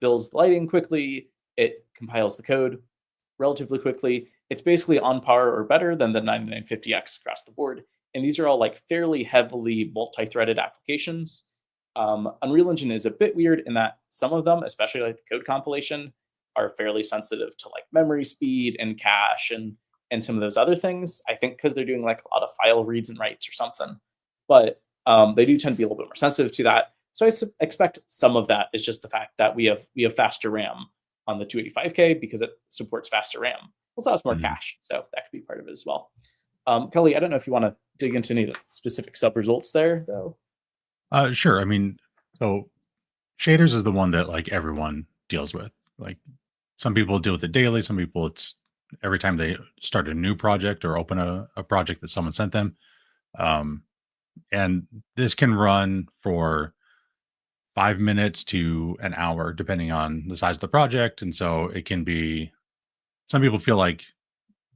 builds the lighting quickly. It compiles the code relatively quickly. It's basically on par or better than the 9950X across the board. And these are all like fairly heavily multi-threaded applications. Unreal Engine is a bit weird in that some of them, especially like the code compilation, are fairly sensitive to like memory speed and cache and some of those other things. I think because they're doing like a lot of file reads and writes or something. But they do tend to be a little bit more sensitive to that. So I expect some of that is just the fact that we have faster RAM on the 285K because it supports faster RAM. Also has more cache, so that could be part of it as well. Kelly, I don't know if you want to dig into any of the specific sub results there, though. Sure. I mean, so shaders is the one that like everyone deals with. Like some people deal with it daily. Some people it's every time they start a new project or open a project that someone sent them. And this can run for 5 minutes to an hour, depending on the size of the project. And so it can be, some people feel like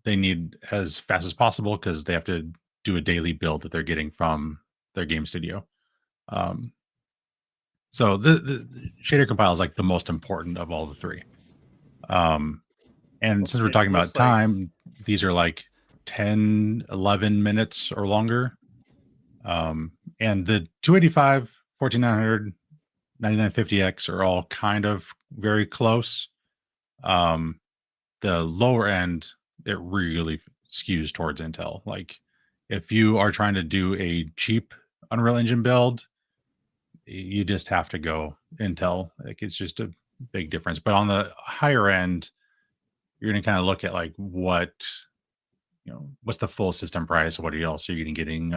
they need as fast as possible because they have to do a daily build that they're getting from their game studio. So the shader compile is like the most important of all the three. And since we're It talking about looks like- time, these are like 10, 11 minutes or longer. And the 285, 14900, 9950X are all kind of very close. The lower end, it really skews towards Intel. Like if you are trying to do a cheap Unreal Engine build, you just have to go Intel. Like it's just a big difference. But on the higher end, you're going to kind of look at like what, what's the full system price? What else are you getting?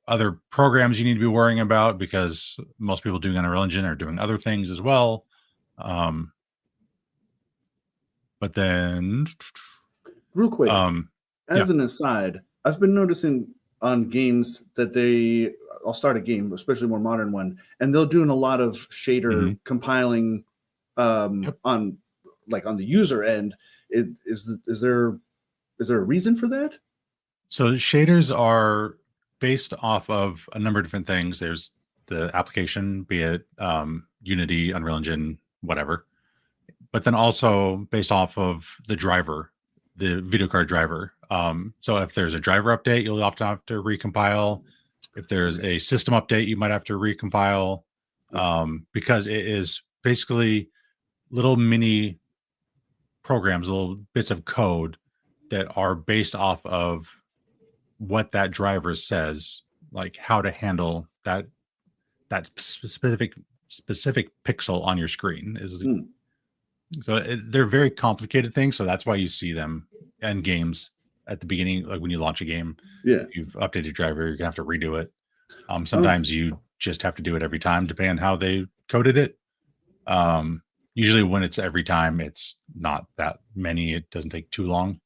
Other programs you need to be worrying about, because most people doing Unreal Engine are doing other things as well. But then Real quick, as yeah. an aside, I've been noticing on games that I'll start a game, especially a more modern one, and they're doing a lot of shader compiling on the user end. Is there a reason for that? So shaders are based off of a number of different things. There's the application, be it Unity, Unreal Engine, whatever. But then also based off of the driver, the video card driver. So if there's a driver update, you'll often have to recompile. If there's a system update, you might have to recompile, because it is basically little mini programs, little bits of code that are based off of what that driver says, like how to handle that specific pixel on your screen is. So they're very complicated things. So that's why you see them in games at the beginning, like when you launch a game. Yeah, if you've updated driver, you're gonna have to redo it. Sometimes you just have to do it every time, depending on how they coded it. Usually when it's every time, it's not that many. It doesn't take too long.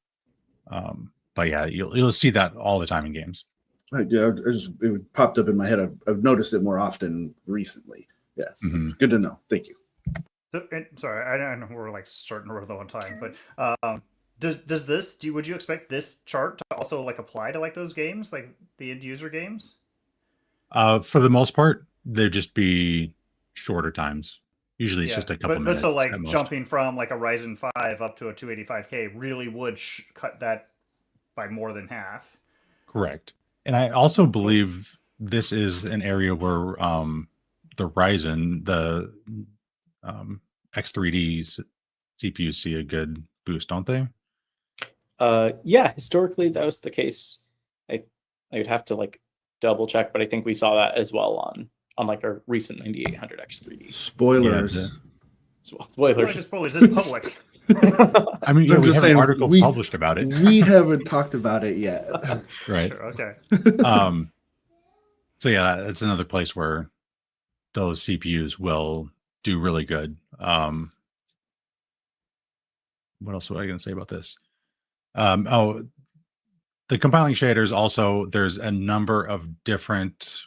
But yeah, you'll see that all the time in games. It popped up in my head. I've noticed it more often recently. Yeah, It's good to know. Thank you. Sorry, I know we're like starting to run low on time, but would you expect this chart to also like apply to like those games, like the end user games? For the most part, they'd just be shorter times. Usually it's just a couple minutes. But so like jumping from like a Ryzen 5 up to a 285K really would cut that by more than half. Correct. And I also believe this is an area where the Ryzen, the X3D CPUs see a good boost, don't they? Yeah, historically that was the case. I would have to like double check, but I think we saw that as well on like our recent 9800 X3D. Spoilers. Spoilers. Spoilers in public. I mean, I'm we just have saying, an article published about it. We haven't talked about it yet. Right. Sure, okay. So yeah, that's another place where those CPUs will do really good. What else was I going to say about this? The compiling shaders also, there's a number of different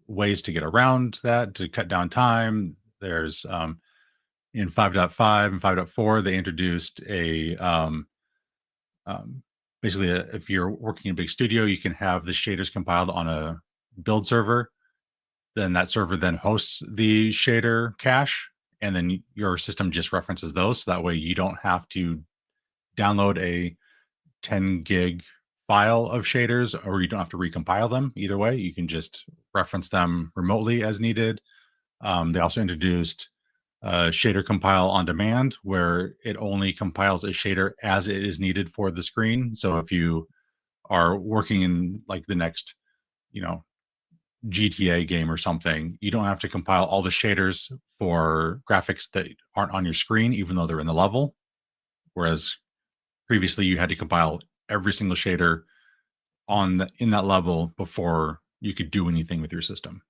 ways to get around that, to cut down time. There's in 5.5 and 5.4, they introduced a basically if you're working in a big studio, you can have the shaders compiled on a build server. Then that server then hosts the shader cache, and then your system just references those. So that way you don't have to download a 10 gig file of shaders, or you don't have to recompile them. Either way, you can just reference them remotely as needed. They also introduced shader compile on demand, where it only compiles a shader as it is needed for the screen. So if you are working in like the next, GTA game or something, you don't have to compile all the shaders for graphics that aren't on your screen, even though they're in the level. Whereas previously you had to compile every single shader in that level before you could do anything with your system.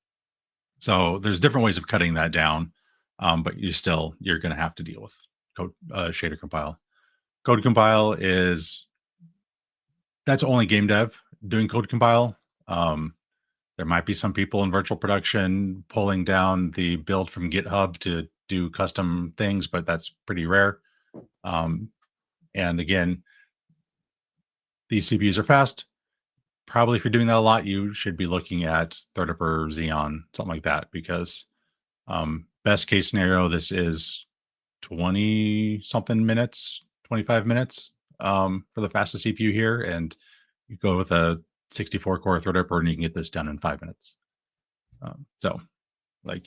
So there's different ways of cutting that down, but you're going to have to deal with code shader compile. Code compile that's only game dev doing code compile. There might be some people in virtual production pulling down the build from GitHub to do custom things, but that's pretty rare. And again, these CPUs are fast. Probably if you're doing that a lot, you should be looking at Threadripper, Xeon, something like that, because best case scenario, this is 20 something minutes, 25 minutes for the fastest CPU here. And you go with a 64 core Threadripper and you can get this done in 5 minutes. So like,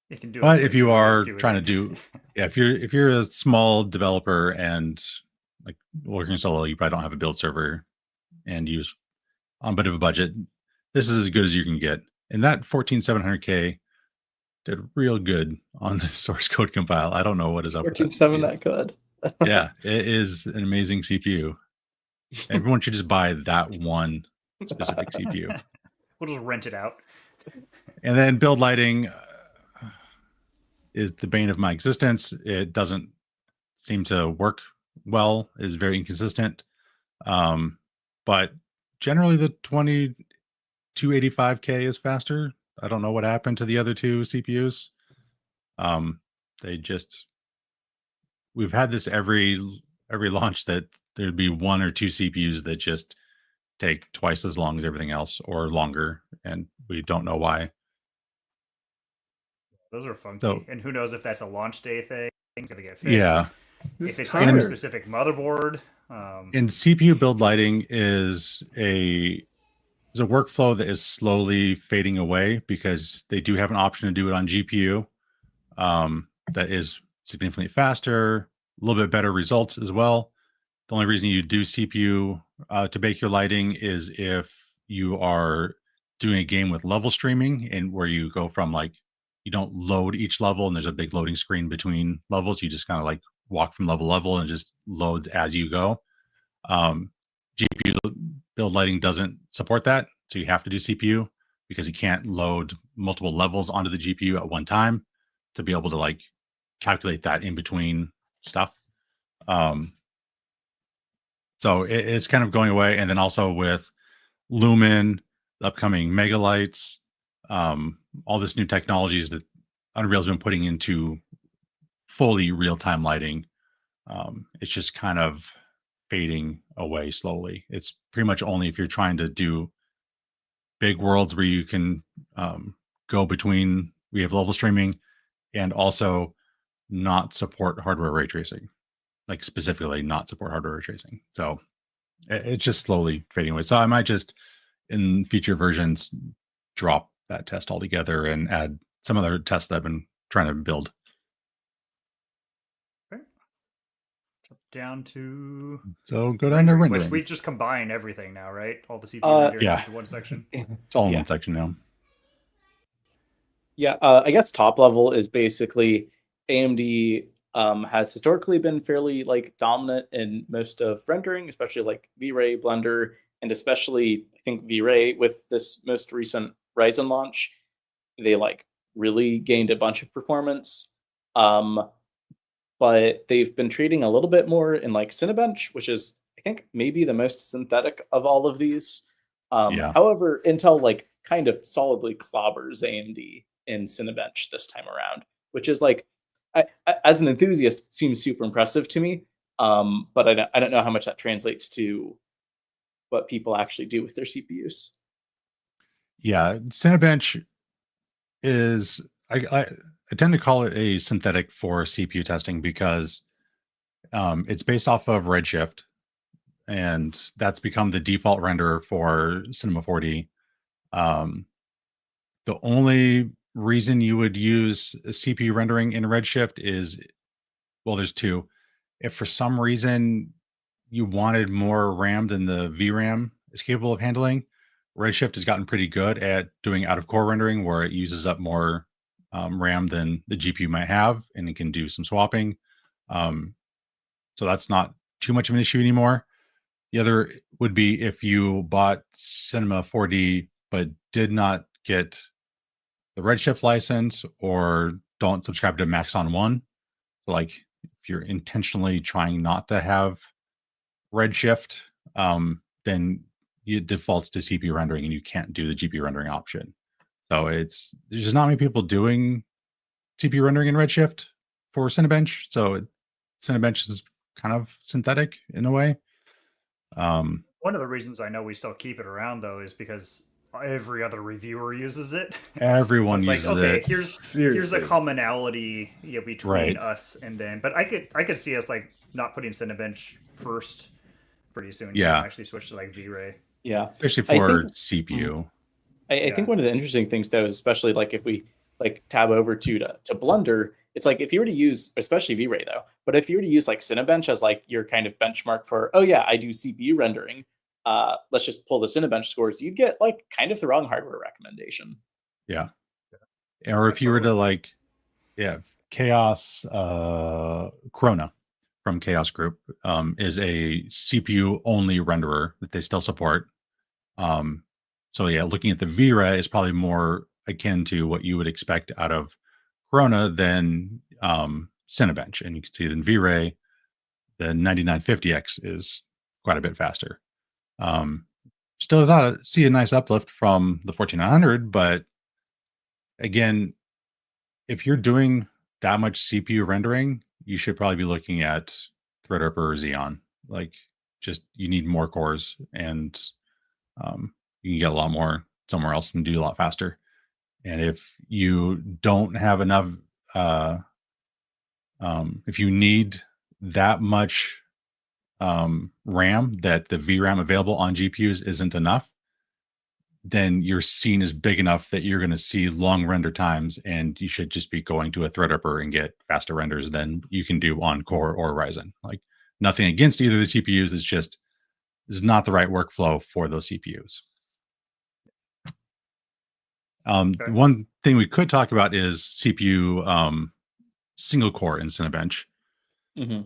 You can do but it if you quickly, are do it trying to in- do, yeah, if you're a small developer and like working solo, you probably don't have a build server and use on a bit of a budget, this is as good as you can get. And that 14700K did real good on the source code compile. I don't know what is up with 14.7 that. that good. Yeah, it is an amazing CPU. Everyone should just buy that one specific CPU. We'll just rent it out. And then build lighting is the bane of my existence. It doesn't seem to work well, is very inconsistent. But generally the 2285K is faster. I don't know what happened to the other two CPUs. We've had this every launch that there'd be one or two CPUs that just take twice as long as everything else or longer, and we don't know why. Those are funky. So- and who knows if that's a launch day thing? It's going to get fixed. Yeah. If it's Tyler- like a specific motherboard. And CPU build lighting is a workflow that is slowly fading away because they do have an option to do it on GPU that is significantly faster, a little bit better results as well. The only reason you do CPU to bake your lighting is if you are doing a game with level streaming, and where you go from like, you don't load each level and there's a big loading screen between levels. You just kind of like walk from level to level and it just loads as you go. GPU build lighting doesn't support that, so you have to do CPU because you can't load multiple levels onto the GPU at one time to be able to like calculate that in between stuff. So it's kind of going away. And then also with Lumen, the upcoming Mega Lights, all this new technologies that Unreal's been putting into fully real-time lighting, it's just kind of fading away slowly. It's pretty much only if you're trying to do big worlds where you can go between, we have level streaming and also not support hardware ray tracing, like specifically not support hardware ray tracing. So it's just slowly fading away. So I might just in future versions drop that test altogether and add some other tests that I've been trying to build. Down to So go down to rendering. which we just combine everything now, right? All the CPU renderings yeah. into one section. It's all in Yeah. one section now. Yeah, I guess top level is basically AMD has historically been fairly like dominant in most of rendering, especially like V-Ray, Blender, and especially I think V-Ray with this most recent Ryzen launch, they like really gained a bunch of performance. But they've been treating a little bit more in like Cinebench, which is I think maybe the most synthetic of all of these. Yeah. However, Intel like kind of solidly clobbers AMD in Cinebench this time around, which is like, I, as an enthusiast, seems super impressive to me. But I don't know how much that translates to what people actually do with their CPUs. Yeah, Cinebench is I tend to call it a synthetic for CPU testing because it's based off of Redshift, and that's become the default renderer for Cinema 4D. The only reason you would use CPU rendering in Redshift is, well, there's two. If for some reason you wanted more RAM than the VRAM is capable of handling, Redshift has gotten pretty good at doing out-of-core rendering where it uses up more RAM than the GPU might have, and it can do some swapping. So that's not too much of an issue anymore. The other would be if you bought Cinema 4D but did not get the Redshift license or don't subscribe to Maxon One. So like if you're intentionally trying not to have Redshift, then it defaults to CPU rendering, and you can't do the GPU rendering option. So there's just not many people doing CPU rendering in Redshift for Cinebench. So Cinebench is kind of synthetic in a way. One of the reasons I know we still keep it around though is because every other reviewer uses it. Everyone So it's uses like, okay, it. here's a Seriously. commonality between Right. us and then, but I could see us like not putting Cinebench first pretty soon. Yeah. And actually switch to like V-Ray. Yeah. Especially I for think- CPU. I think one of the interesting things though is especially like if we like tab over to Blender, it's like if you were to use, especially V-Ray though, but if you were to use like Cinebench as like your kind of benchmark for, oh yeah, I do CPU rendering, let's just pull the Cinebench scores, you'd get like kind of the wrong hardware recommendation. Yeah. Or if you were to like, Chaos Corona from Chaos Group is a CPU only renderer that they still support. So yeah, looking at the V-Ray is probably more akin to what you would expect out of Corona than Cinebench. And you can see that in V-Ray, the 9950X is quite a bit faster. Still see a nice uplift from the 1400, but again, if you're doing that much CPU rendering, you should probably be looking at Threadripper or Xeon. Like, just you need more cores, and you can get a lot more somewhere else and do a lot faster. And if you don't have enough, if you need that much RAM that the VRAM available on GPUs isn't enough, then your scene is big enough that you're going to see long render times, and you should just be going to a Threadripper and get faster renders than you can do on Core or Ryzen. Like, nothing against either of the CPUs, it's just is not the right workflow for those CPUs. Okay. One thing we could talk about is CPU single core in Cinebench. Mm-hmm.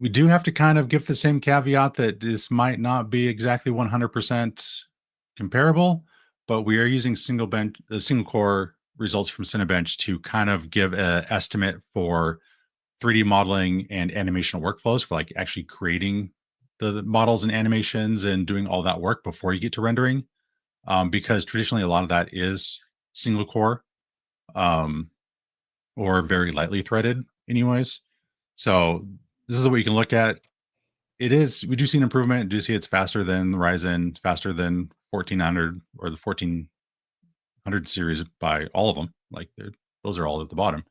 We do have to kind of give the same caveat that this might not be exactly 100% comparable, but we are using single core results from Cinebench to kind of give an estimate for 3D modeling and animation workflows for like actually creating the models and animations and doing all that work before you get to rendering. Because traditionally a lot of that is single core or very lightly threaded anyways. So this is what you can look at. We do see an improvement. Do see it's faster than Ryzen, faster than 1400 or the 1400 series by all of them. Like those are all at the bottom.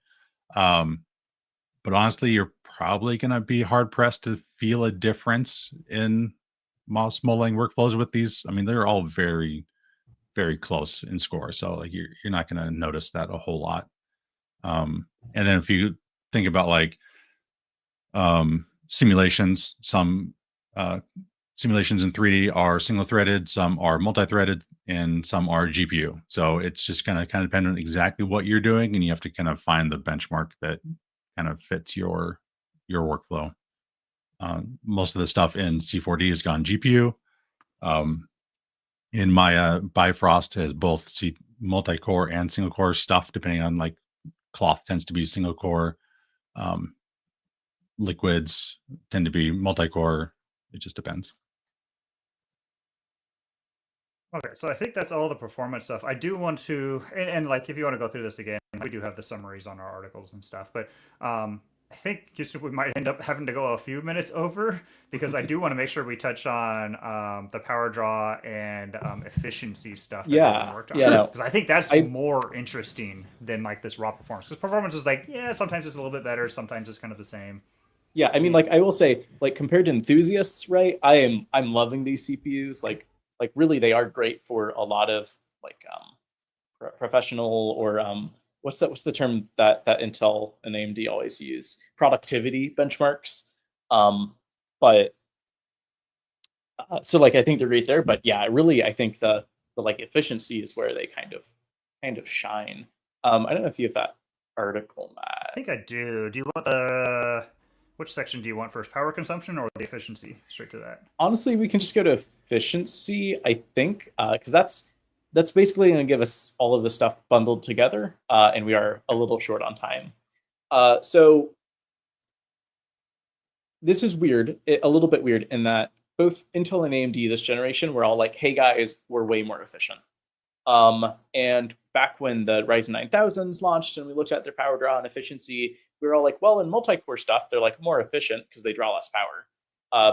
But honestly, you're probably going to be hard pressed to feel a difference in mouse modeling workflows with these. I mean, they're all very, very close in score. So like you're not going to notice that a whole lot. And then if you think about like simulations, some simulations in 3D are single threaded, some are multi-threaded, and some are GPU. So it's just going to kind of depend on exactly what you're doing, and you have to kind of find the benchmark that kind of fits your workflow. Most of the stuff in C4D has gone GPU. In my Bifrost has both multi-core and single core stuff, depending on like cloth tends to be single core. Liquids tend to be multi-core. It just depends. Okay, so I think that's all the performance stuff. I do want to, and like if you want to go through this again, we do have the summaries on our articles and stuff, but I think just we might end up having to go a few minutes over because I do want to make sure we touch on the power draw and efficiency stuff that Yeah, we worked on. yeah, Because I think that's more interesting than like this raw performance. Because performance is like, yeah, sometimes it's a little bit better, sometimes it's kind of the same. Yeah, I mean, like I will say, like compared to enthusiasts, right? I'm loving these CPUs. Like really, they are great for a lot of like professional or what's the term that Intel and AMD always use? Productivity benchmarks. But so like I think they're great there. But yeah, really, I think the like efficiency is where they kind of shine. I don't know if you have that article, Matt. I think I do. Do you want which section do you want first? Power consumption or the efficiency? Straight to that. Honestly, we can just go to efficiency, I think, because that's basically going to give us all of the stuff bundled together, and we are a little short on time. So this is weird, a little bit weird in that both Intel and AMD this generation were all like, hey guys, we're way more efficient. And back when the Ryzen 9000s launched and we looked at their power draw and efficiency, we were all like, well, in multi-core stuff, they're like more efficient because they draw less power.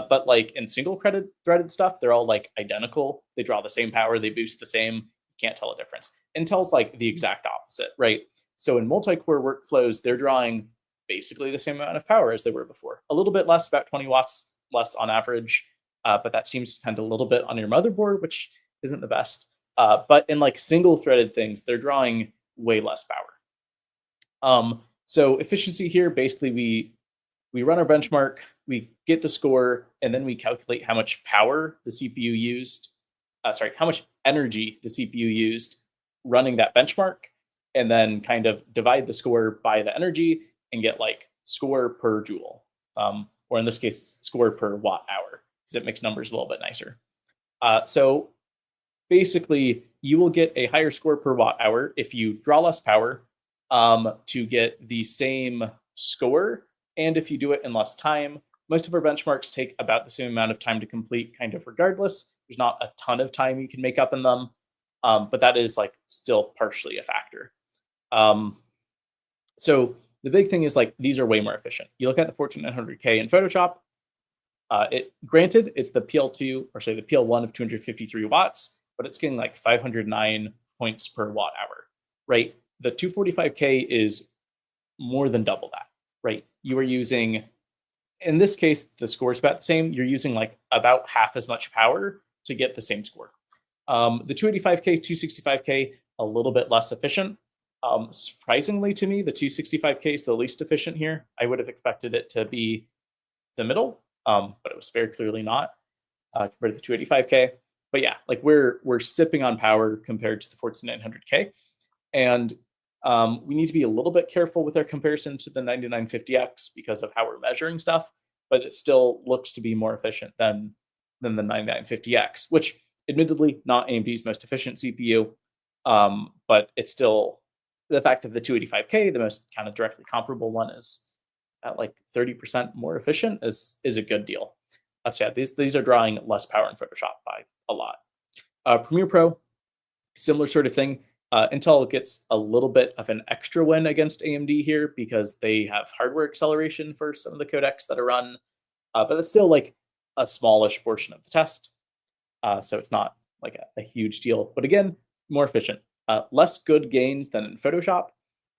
But like in single threaded stuff, they're all like identical. They draw the same power, they boost the same. You can't tell a difference. Intel's like the exact opposite, right? So in multi-core workflows, they're drawing basically the same amount of power as they were before. A little bit less, about 20 watts less on average, but that seems to depend a little bit on your motherboard, which isn't the best. But in like single threaded things, they're drawing way less power. So efficiency here, basically we run our benchmark, we get the score, and then we calculate how much power the CPU used, how much energy the CPU used running that benchmark, and then kind of divide the score by the energy and get like score per joule, or in this case, score per watt hour, because it makes numbers a little bit nicer. So basically, you will get a higher score per watt hour if you draw less power to get the same score, and if you do it in less time. Most of our benchmarks take about the same amount of time to complete, kind of regardless. There's not a ton of time you can make up in them, but that is like still partially a factor. So the big thing is like these are way more efficient. You look at the 14900K in Photoshop. Granted, it's the PL2 or say the PL1 of 253 watts, but it's getting like 509 points per watt hour, right? The 245K is more than double that, right? You are using, in this case, the score is about the same. You're using like about half as much power to get the same score. The 285K, 265K, a little bit less efficient. Surprisingly to me, the 265K is the least efficient here. I would have expected it to be the middle, but it was very clearly not compared to the 285K. But yeah, like we're sipping on power compared to the 14900K. And we need to be a little bit careful with our comparison to the 9950X because of how we're measuring stuff, but it still looks to be more efficient than the 9950X, which admittedly not AMD's most efficient CPU, but it's still the fact that the 285K, the most kind of directly comparable one, is at like 30% more efficient is a good deal. So yeah, these are drawing less power in Photoshop by a lot. Premiere Pro, similar sort of thing. Intel gets a little bit of an extra win against AMD here because they have hardware acceleration for some of the codecs that are run, but it's still like a smallish portion of the test. So it's not like a huge deal, but again, more efficient. Less good gains than in Photoshop.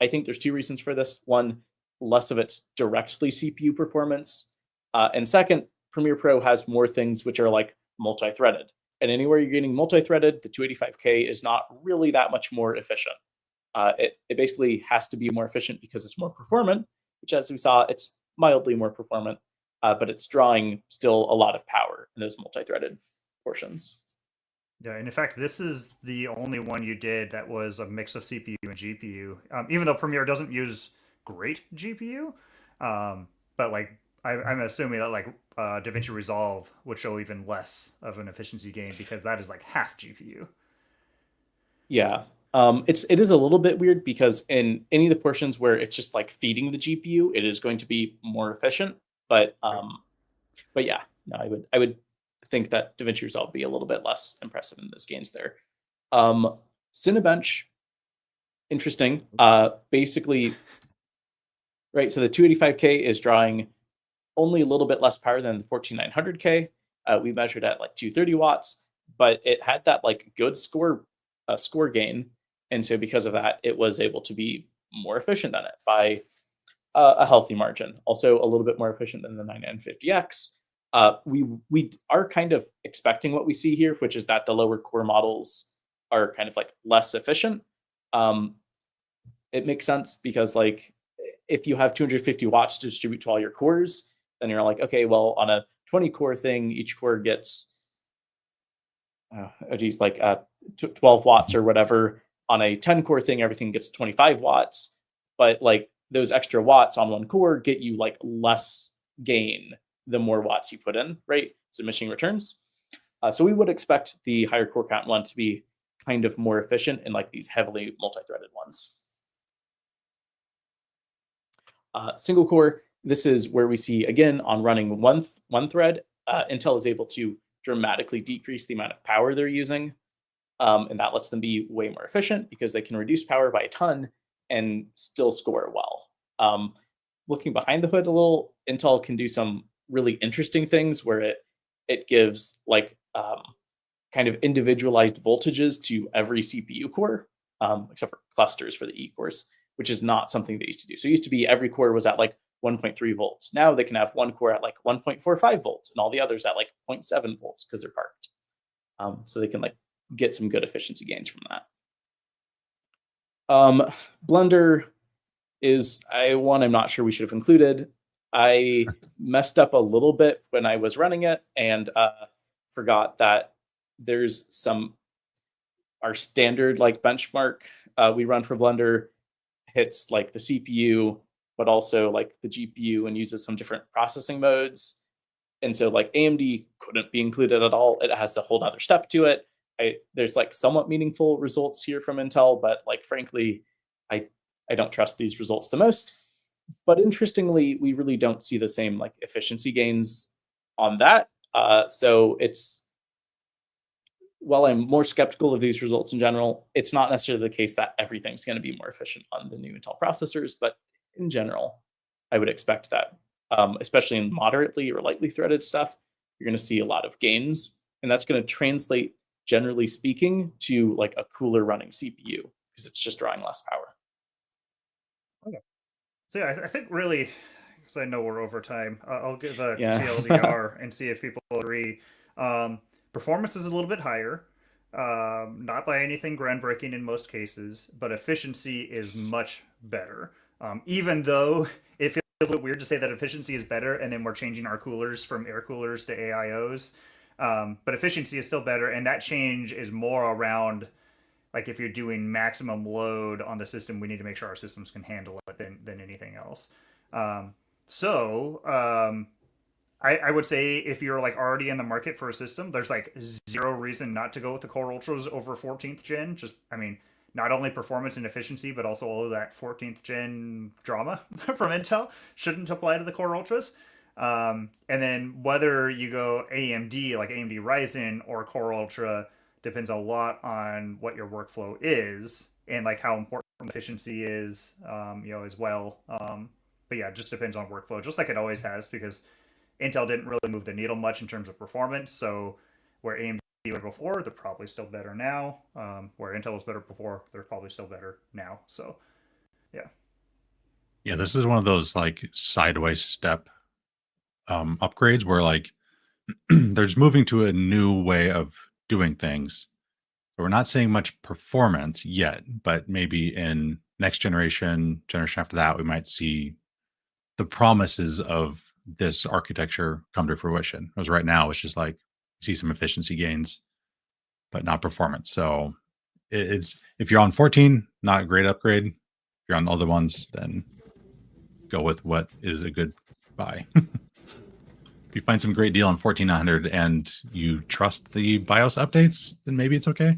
I think there's two reasons for this. One, less of it's directly CPU performance. And second, Premiere Pro has more things which are like multi-threaded. And anywhere you're getting multi-threaded, the 285K is not really that much more efficient. It basically has to be more efficient because it's more performant, which as we saw, it's mildly more performant, but it's drawing still a lot of power in those multi-threaded portions. Yeah, and in fact, this is the only one you did that was a mix of CPU and GPU. Even though Premiere doesn't use great GPU, but like I'm assuming that like DaVinci Resolve would show even less of an efficiency gain because that is like half GPU. Yeah, it is a little bit weird because in any of the portions where it's just like feeding the GPU, it is going to be more efficient. But yeah, no, I would think that DaVinci Resolve would be a little bit less impressive in those gains there. Cinebench, interesting. Basically, right. So the 285K is drawing only a little bit less power than the 14900K. We measured at like 230 watts, but it had that like good score gain, and so because of that, it was able to be more efficient than it by a healthy margin. Also, a little bit more efficient than the 9950X. We are kind of expecting what we see here, which is that the lower core models are kind of like less efficient. It makes sense because like if you have 250 watts to distribute to all your cores, then you're like, okay, well, on a 20 core thing, each core gets 12 watts or whatever. On a 10 core thing, everything gets 25 watts. But like those extra watts on one core get you like less gain the more watts you put in, right? So diminishing returns. So we would expect the higher core count one to be kind of more efficient in like these heavily multi-threaded ones. Single core, this is where we see, again, on running one thread, Intel is able to dramatically decrease the amount of power they're using. And that lets them be way more efficient because they can reduce power by a ton and still score well. Looking behind the hood a little, Intel can do some really interesting things where it gives like kind of individualized voltages to every CPU core, except for clusters for the E cores, which is not something they used to do. So it used to be every core was at like 1.3 volts. Now they can have one core at like 1.45 volts and all the others at like 0.7 volts because they're parked. So they can like get some good efficiency gains from that. Blender is one I'm not sure we should have included. I messed up a little bit when I was running it and forgot that there's our standard like benchmark we run for Blender hits like the CPU, but also like the GPU and uses some different processing modes. And so like AMD couldn't be included at all. It has the whole other step to it. There's like somewhat meaningful results here from Intel, but like frankly, I don't trust these results the most. But interestingly, we really don't see the same like efficiency gains on that. So while I'm more skeptical of these results in general, it's not necessarily the case that everything's going to be more efficient on the new Intel processors. But in general, I would expect that, especially in moderately or lightly threaded stuff, you're going to see a lot of gains. And that's going to translate, generally speaking, to like a cooler running CPU because it's just drawing less power. Okay. So yeah, I think really, because I know we're over time, I'll give a TLDR and see if people agree. Performance is a little bit higher, not by anything groundbreaking in most cases, but efficiency is much better. Even though it feels a little weird to say that efficiency is better and then we're changing our coolers from air coolers to AIOs. But efficiency is still better, and that change is more around like if you're doing maximum load on the system, we need to make sure our systems can handle it than anything else. I would say if you're like already in the market for a system, there's like zero reason not to go with the Core Ultras over 14th gen. Not only performance and efficiency, but also all of that 14th gen drama from Intel shouldn't apply to the Core Ultras. And then whether you go AMD, like AMD Ryzen or Core Ultra, depends a lot on what your workflow is and like how important efficiency is, as well. But yeah, it just depends on workflow, just like it always has, because Intel didn't really move the needle much in terms of performance. So where AMD was before, they're probably still better now. Where Intel was better before, they're probably still better now. So yeah. Yeah, this is one of those like sideways step upgrades where like they're just moving to a new way of doing things. So we're not seeing much performance yet, but maybe in next generation after that, we might see the promises of this architecture come to fruition. Because right now it's just like see some efficiency gains, but not performance. So it's if you're on 14, not a great upgrade. If you're on other ones, then go with what is a good buy. If you find some great deal on 1400 and you trust the BIOS updates, then maybe it's okay.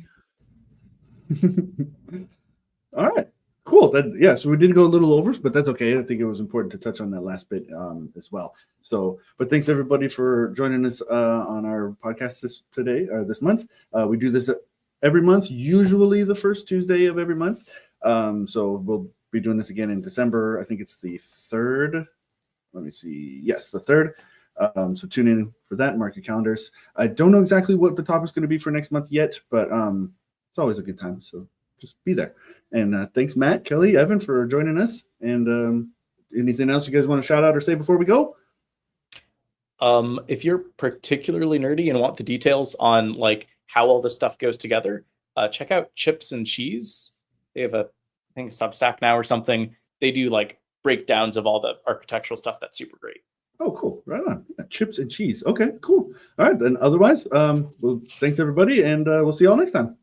All right, cool. So we did go a little over, but that's okay. I think it was important to touch on that last bit as well. So, but thanks everybody for joining us on our podcast this month. We do this every month, usually the first Tuesday of every month. So we'll be doing this again in December. I think it's the 3rd. Let me see. Yes, the 3rd. So tune in for that. Mark your calendars. I don't know exactly what the topic's going to be for next month yet, but it's always a good time. So just be there. And thanks, Matt, Kelly, Evan, for joining us. And anything else you guys want to shout out or say before we go? If you're particularly nerdy and want the details on like how all this stuff goes together, check out Chips and Cheese. They have a Substack now or something. They do like breakdowns of all the architectural stuff. That's super great. Oh, cool. Right on. Yeah, Chips and Cheese. Okay, cool. All right. Then otherwise, well, thanks everybody, and we'll see you all next time.